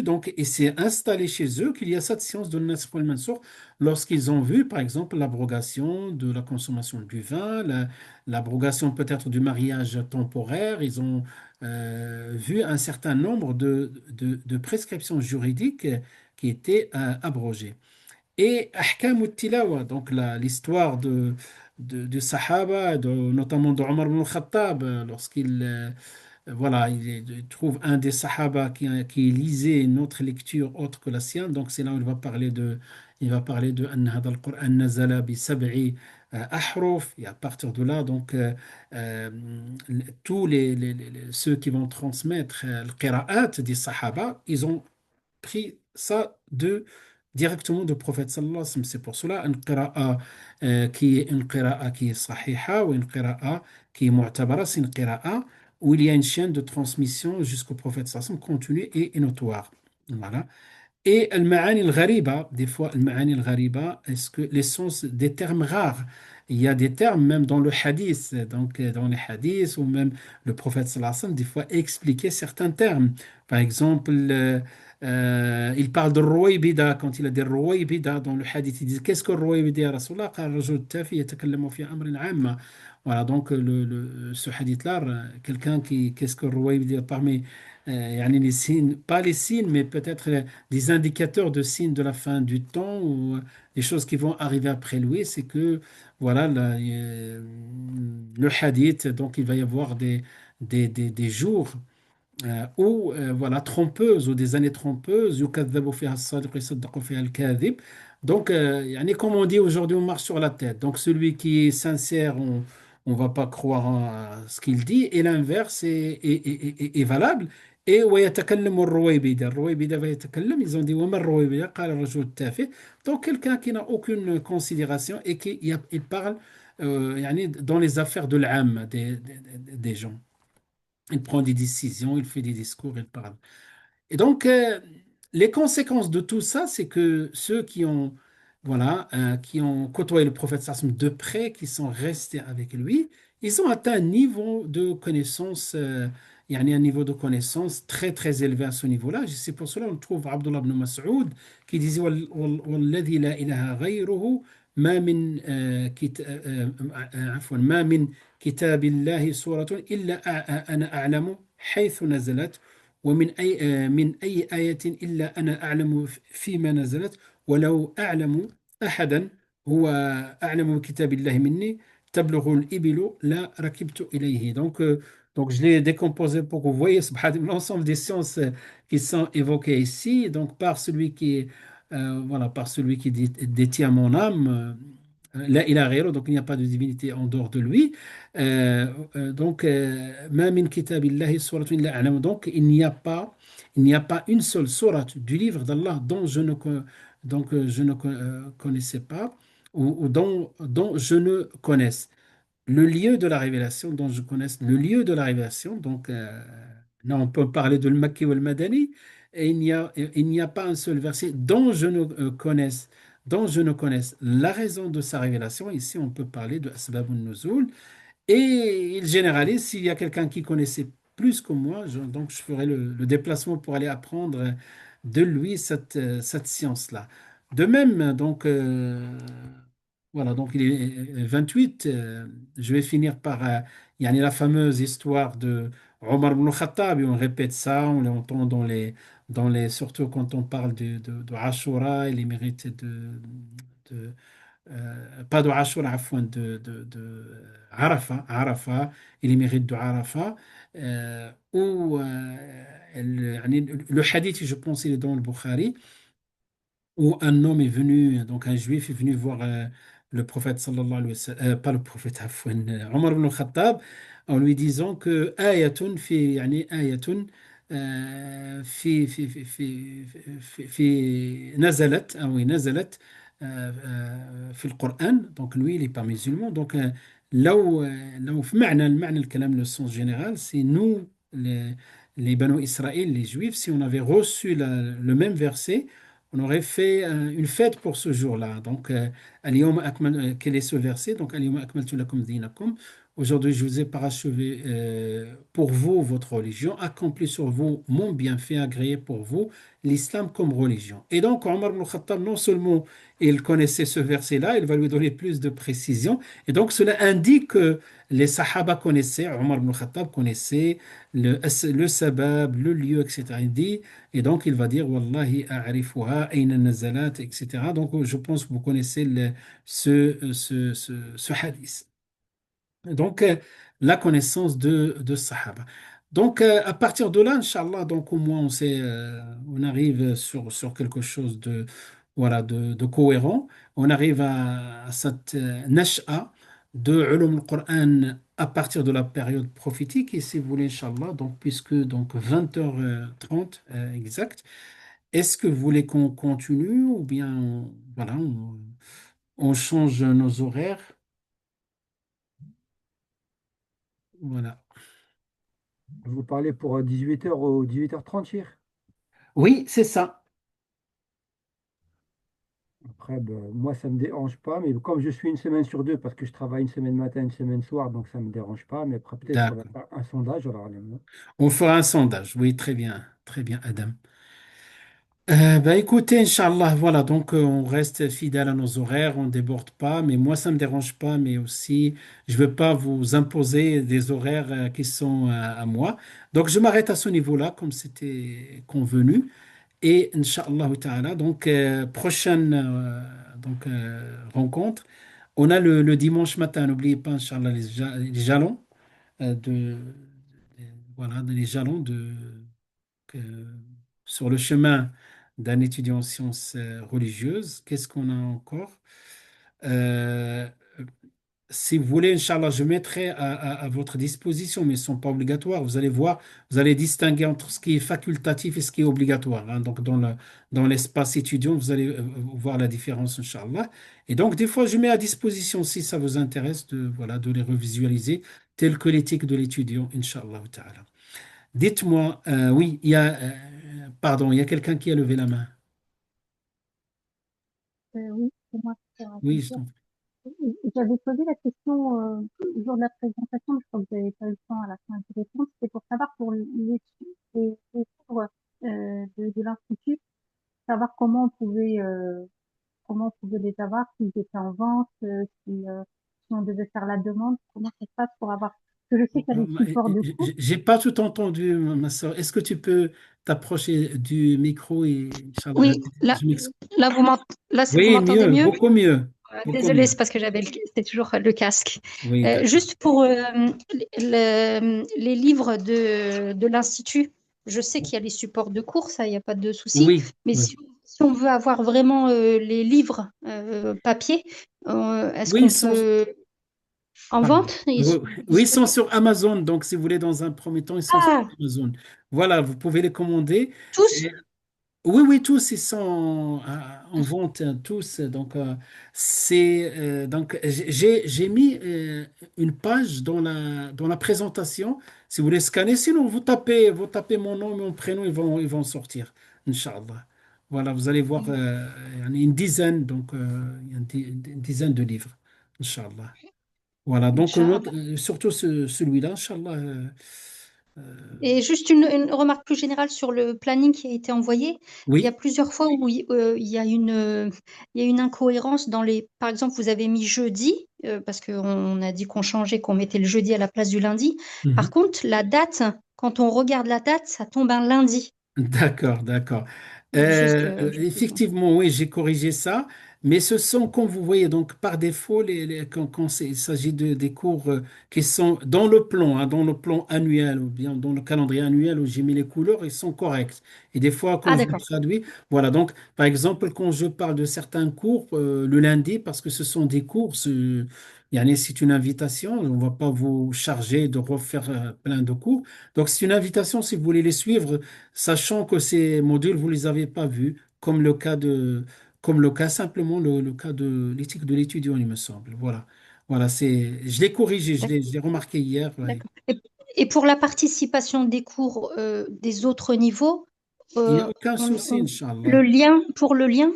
A: donc, et c'est installé chez eux qu'il y a cette science de Nasikh wal Mansour lorsqu'ils ont vu, par exemple, l'abrogation de la consommation du vin, l'abrogation peut-être du mariage temporaire, ils ont vu un certain nombre de prescriptions juridiques qui étaient abrogées. Et Ahkam al-Tilawa, donc l'histoire de Sahaba, notamment de Omar ibn al-Khattab, lorsqu'il voilà, il trouve un des Sahaba qui lisait une autre lecture autre que la sienne. Donc c'est là où il va parler de أن هذا القرآن نزل بسبع أحرف. Et à partir de là, donc euh, tous ceux qui vont transmettre le qira'at des Sahaba, ils ont pris ça directement du prophète sallallahu alayhi wa sallam. C'est pour cela une qira'a qui est une qira'a qui est sahiha ou une qira'a qui est mu'tabara, c'est une qira'a où il y a une chaîne de transmission jusqu'au prophète sallallahu alayhi wa sallam continue et notoire. Voilà. Et al-ma'ani al-ghariba, des fois, al-ma'ani al-ghariba, est-ce que l'essence des termes rares, il y a des termes même dans le hadith, donc dans les hadiths, ou même le prophète sallallahu alayhi wa sallam, des fois expliquait certains termes. Par exemple, il parle de Ruwaybida, quand il a des Ruwaybida dans le hadith, il dit qu'est-ce que Ruwaybida, ya Rasulallah? قال رجل تافه يتكلم في أمر عام. Voilà, donc ce hadith-là, quelqu'un qu'est-ce que Ruwaybida parmi يعني les signes, pas les signes, mais peut-être des indicateurs de signes de la fin du temps ou des choses qui vont arriver après lui, c'est que voilà le hadith, donc il va y avoir des jours ou voilà, trompeuses ou des années trompeuses. يكذب فيها الصادق ويصدق فيها الكاذب. Donc, يعني comme on dit aujourd'hui, on marche sur la tête. Donc, celui qui est sincère, on va pas croire à ce qu'il dit. Et l'inverse est valable. Et ويتكلم الرويبدة الرويبدة فيتكلم, ils ont dit وما الرويبدة قال الرجل التافه. Donc, quelqu'un qui n'a aucune considération et il parle يعني dans les affaires de l'âme des gens. Il prend des décisions, il fait des discours, il parle. Et donc, les conséquences de tout ça, c'est que ceux voilà, qui ont côtoyé le prophète sallam de près, qui sont restés avec lui, ils ont atteint un niveau de connaissance, il y a un niveau de connaissance très très élevé à ce niveau-là. C'est pour cela qu'on trouve Abdullah ibn Mas'ud qui disait والذي لا إله غيره ما من عفوا ما من كتاب الله سورة إلا أنا أعلم حيث نزلت ومن من أي آية إلا أنا أعلم فيما نزلت ولو أعلم أحدا هو أعلم بكتاب الله مني تبلغ الإبل لا ركبت إليه. Donc je l'ai décomposé pour que vous voyez l'ensemble des sciences qui sont évoquées ici. Donc par celui voilà, par celui qui détient mon âme, là, il a ghayru, donc il n'y a pas de divinité en dehors de lui. Donc, ma min kitabillahi suratun illa a'lamu. Donc, il n'y a pas une seule sourate du livre d'Allah dont je ne connaissais pas ou dont je ne connaisse le lieu de la révélation, dont je connaisse le lieu de la révélation. Donc, là, on peut parler de Makki ou le Madani, et il n'y a pas un seul verset dont je ne connaisse la raison de sa révélation. Ici, on peut parler de Asbabun Nuzul. Et il généralise, s'il y a quelqu'un qui connaissait plus que moi, donc je ferai le déplacement pour aller apprendre de lui cette science-là. De même, donc, voilà, donc il est 28. Je vais finir par yani la fameuse histoire de Omar ibn Khattab. Et on répète ça, on l'entend surtout quand on parle de Ashura et les mérites de, pas de Ashura, afwan, de Arafat et les mérites de Arafat. Où yani, le hadith, je pense, il est dans le Bukhari où un homme est venu, donc un juif est venu voir le prophète sallallahu alayhi wa sallam, pas le prophète, afwan, Omar ibn al-Khattab, en lui disant que ayatun fi, yani ayatun في نزلت أو نزلت في القرآن. donc lui il est pas musulman. donc لو في معنى الكلام le sens général, c'est nous les Banu Israël, les Juifs, si on avait reçu le même verset, on aurait fait une fête pour ce jour-là. Donc, quel est ce verset? Donc, Al-yawma akmaltu lakum dinakum. Aujourd'hui, je vous ai parachevé pour vous votre religion, accompli sur vous mon bienfait, agréé pour vous l'islam comme religion. Et donc, Omar ibn Khattab, non seulement il connaissait ce verset-là, il va lui donner plus de précision. Et donc, cela indique que les Sahaba connaissaient, Omar ibn Khattab connaissait le sabab, le lieu, etc. Il dit, et donc, il va dire, Wallahi a'rifuha, ayna nazalat, etc. Donc, je pense que vous connaissez ce hadith. Donc, la connaissance de Sahaba. Donc, à partir de là, Inch'Allah, donc au moins on arrive sur quelque chose voilà, de cohérent. On arrive à cette nash'a de ulum al-Qur'an à partir de la période prophétique. Et si vous voulez, Inch'Allah, donc, puisque donc 20h30 exact, est-ce que vous voulez qu'on continue ou bien voilà, on change nos horaires? Voilà.
C: Vous parlez pour 18h ou 18h30, Chir?
A: Oui, c'est ça.
C: Après, ben, moi, ça ne me dérange pas, mais comme je suis une semaine sur deux, parce que je travaille une semaine matin, une semaine soir, donc ça ne me dérange pas. Mais après, peut-être, il faudra
A: D'accord.
C: faire un sondage, alors les mots.
A: On fera un sondage. Oui, très bien, Adam. Ben écoutez, Inch'Allah, voilà, donc on reste fidèle à nos horaires, on ne déborde pas, mais moi ça ne me dérange pas, mais aussi je ne veux pas vous imposer des horaires qui sont à moi. Donc je m'arrête à ce niveau-là, comme c'était convenu. Et Inch'Allah ta'ala, donc prochaine rencontre, on a le dimanche matin, n'oubliez pas, Inch'Allah, les jalons de, voilà, les jalons que- sur le chemin d'un étudiant en sciences religieuses. Qu'est-ce qu'on a encore? Euh, Si vous voulez, Inch'Allah, je mettrai à votre disposition, mais ils ne sont pas obligatoires. Vous allez voir, vous allez distinguer entre ce qui est facultatif et ce qui est obligatoire, hein. Donc, dans l'espace étudiant, vous allez voir la différence, Inch'Allah. Et donc, des fois, je mets à disposition, si ça vous intéresse, voilà, de les revisualiser, tels que l'éthique de l'étudiant, Inch'Allah ta'ala. Dites-moi, oui, pardon, il y a quelqu'un qui a levé la main.
E: Oui, c'est moi qui
A: Oui,
E: raconte. J'avais posé la question le jour de la présentation, mais je crois que vous n'avez pas eu le temps à la fin de répondre. C'était pour savoir pour les livres de l'Institut, savoir comment on pouvait les avoir, s'ils étaient en vente, si on devait faire la demande, comment ça se passe pour avoir. Parce que je sais qu'il y a des supports de cours.
A: J'ai pas tout entendu, ma soeur. Est-ce que tu peux t'approcher du micro et Inch'Allah,
E: Oui,
A: répéter?
E: là,
A: Je m'excuse.
E: vous
A: Oui,
E: m'entendez
A: mieux,
E: mieux?
A: beaucoup mieux, beaucoup
E: Désolée,
A: mieux.
E: c'est parce que c'est toujours le casque.
A: Oui, d'accord.
E: Juste pour les livres de l'Institut, je sais qu'il y a les supports de cours, ça, il n'y a pas de souci.
A: Oui,
E: Mais
A: oui.
E: si on veut avoir vraiment les livres papier, est-ce
A: Oui,
E: qu'on peut en
A: pardon.
E: vente? Ils
A: Oui,
E: sont
A: oui, ils sont
E: disponibles?
A: sur Amazon. Donc, si vous voulez, dans un premier temps, ils sont sur
E: Ah,
A: Amazon. Voilà, vous pouvez les commander.
E: tous?
A: Oui, oui, tous ils sont en vente, tous. Donc, j'ai mis une page dans la présentation. Si vous voulez scanner, sinon vous tapez mon nom, mon prénom, ils vont sortir, Inch'Allah. Voilà, vous allez voir, il y en a une dizaine, donc il y a une dizaine de livres, Inch'Allah. Voilà, donc
E: Inch'Allah.
A: surtout celui-là, Inch'Allah.
E: Et juste une remarque plus générale sur le planning qui a été envoyé. Il y a
A: Oui.
E: plusieurs fois où il y a une incohérence dans les. Par exemple, vous avez mis jeudi, parce qu'on a dit qu'on changeait, qu'on mettait le jeudi à la place du lundi. Par
A: Mhm.
E: contre, la date, quand on regarde la date, ça tombe un lundi.
A: D'accord, d'accord.
E: Juste,
A: Effectivement, oui, j'ai corrigé ça, Mais ce sont, comme vous voyez, donc par défaut, quand il s'agit des cours qui sont dans le plan, hein, dans le plan annuel ou bien dans le calendrier annuel où j'ai mis les couleurs, ils sont corrects. Et des fois, quand
E: Ah,
A: je les
E: d'accord.
A: traduis, voilà. Donc, par exemple, quand je parle de certains cours le lundi, parce que ce sont des cours, yani, c'est une invitation, on ne va pas vous charger de refaire plein de cours. Donc, c'est une invitation si vous voulez les suivre, sachant que ces modules, vous ne les avez pas vus, comme le cas simplement le cas de l'éthique de l'étudiant, il me semble. Voilà. Voilà, je l'ai corrigé, je l'ai remarqué hier. Ouais.
E: D'accord. Et pour la participation des cours des autres niveaux,
A: Il n'y a
E: euh,
A: aucun
E: on-
A: souci,
E: on-
A: Inch'Allah.
E: le lien, pour le lien,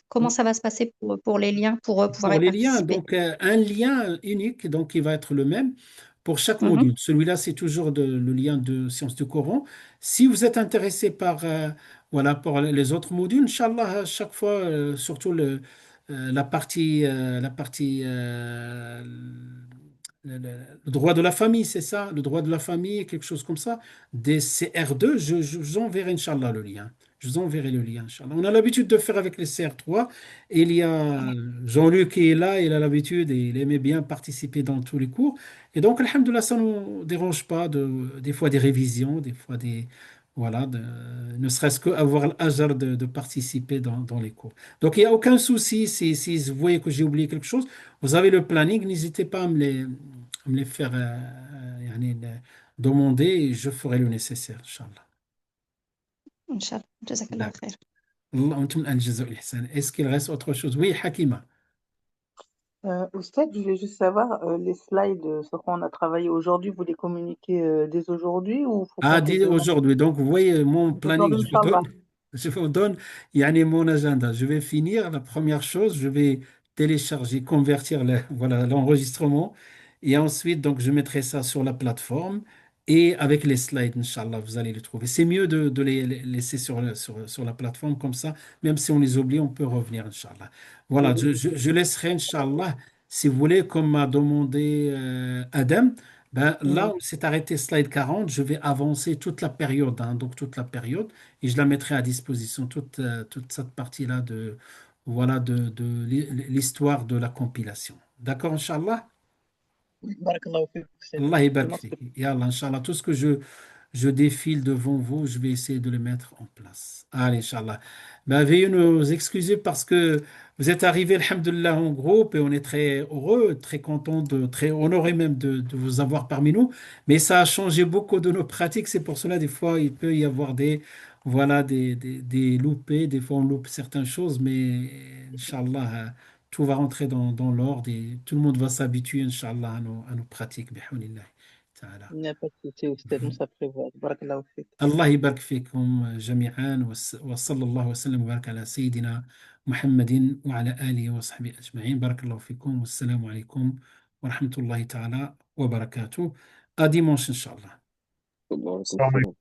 E: comment ça va se passer pour les liens pour pouvoir
A: Pour
E: y
A: les liens,
E: participer?
A: donc un lien unique, donc qui va être le même pour chaque
E: Mhm.
A: module. Celui-là, c'est toujours le lien de sciences du Coran. Si vous êtes intéressé par, voilà, pour les autres modules, Inch'Allah, à chaque fois, surtout la partie le droit de la famille, c'est ça, le droit de la famille, quelque chose comme ça, des CR2, je vous enverrai, Inch'Allah, le lien. Je vous enverrai le lien, Inch'Allah. On a l'habitude de faire avec les CR3. Il y a Jean-Luc qui est là, il a l'habitude et il aimait bien participer dans tous les cours. Et donc, alhamdoulilah, ça ne nous dérange pas des fois des révisions, des fois des. Voilà, ne serait-ce qu'avoir l'honneur de participer dans les cours. Donc, il n'y a aucun souci si vous voyez que j'ai oublié quelque chose. Vous avez le planning, n'hésitez pas à me les faire yani, demander et je ferai le nécessaire, Inch'Allah.
E: Inch'Allah. Jazakallah
A: D'accord.
E: khair.
A: Allah, antum al-jazaa wal ihsan. Est-ce qu'il reste autre chose? Oui, Hakima.
D: Oustaz, je voulais juste savoir, les slides sur quoi on a travaillé aujourd'hui, vous les communiquez dès aujourd'hui ou faut
A: Ah,
D: compter
A: dit
D: demain?
A: aujourd'hui. Donc, vous voyez mon planning,
D: Aujourd'hui, Inch'Allah.
A: je vous donne, yani mon agenda. Je vais finir. La première chose, je vais télécharger, convertir voilà, l'enregistrement. Et ensuite, donc, je mettrai ça sur la plateforme. Et avec les slides, Inch'Allah, vous allez les trouver. C'est mieux de les laisser sur la plateforme comme ça. Même si on les oublie, on peut revenir, Inch'Allah. Voilà,
D: Oui.
A: je laisserai, Inch'Allah, si vous voulez, comme m'a demandé Adam. Ben, là,
D: Mm.
A: on s'est arrêté slide 40. Je vais avancer toute la période, hein, donc toute la période, et je la mettrai à disposition, toute cette partie-là voilà, de l'histoire de la compilation. D'accord, Inch'Allah?
D: Barakallahu fik, c'est
A: Allah
D: vraiment
A: يبارك
D: très
A: فيك. Ya Allah, Inch'Allah, tout ce que je défile devant vous, je vais essayer de le mettre en place. Allez, Inch'Allah. Ben, veuillez nous excuser parce que vous êtes arrivés, alhamdulillah, en groupe et on est très heureux, très content, très honoré même de vous avoir parmi nous. Mais ça a changé beaucoup de nos pratiques. C'est pour cela, des fois, il peut y avoir voilà, des loupés. Des fois, on loupe certaines choses, mais Inch'Allah, tout va rentrer dans l'ordre et tout le monde va s'habituer, Inch'Allah, à nos pratiques. Bi'awnillah ta'ala.
D: Il n'y a pas de souci, Oustaz, nous ça prévoit. Barakallahu fik.
A: الله يبارك فيكم جميعا وصلى الله وسلم وبارك على سيدنا محمد وعلى آله وصحبه أجمعين بارك الله فيكم والسلام عليكم ورحمة الله تعالى وبركاته. À dimanche, Inch'Allah.
F: وعليكم
B: السلام
F: السلام.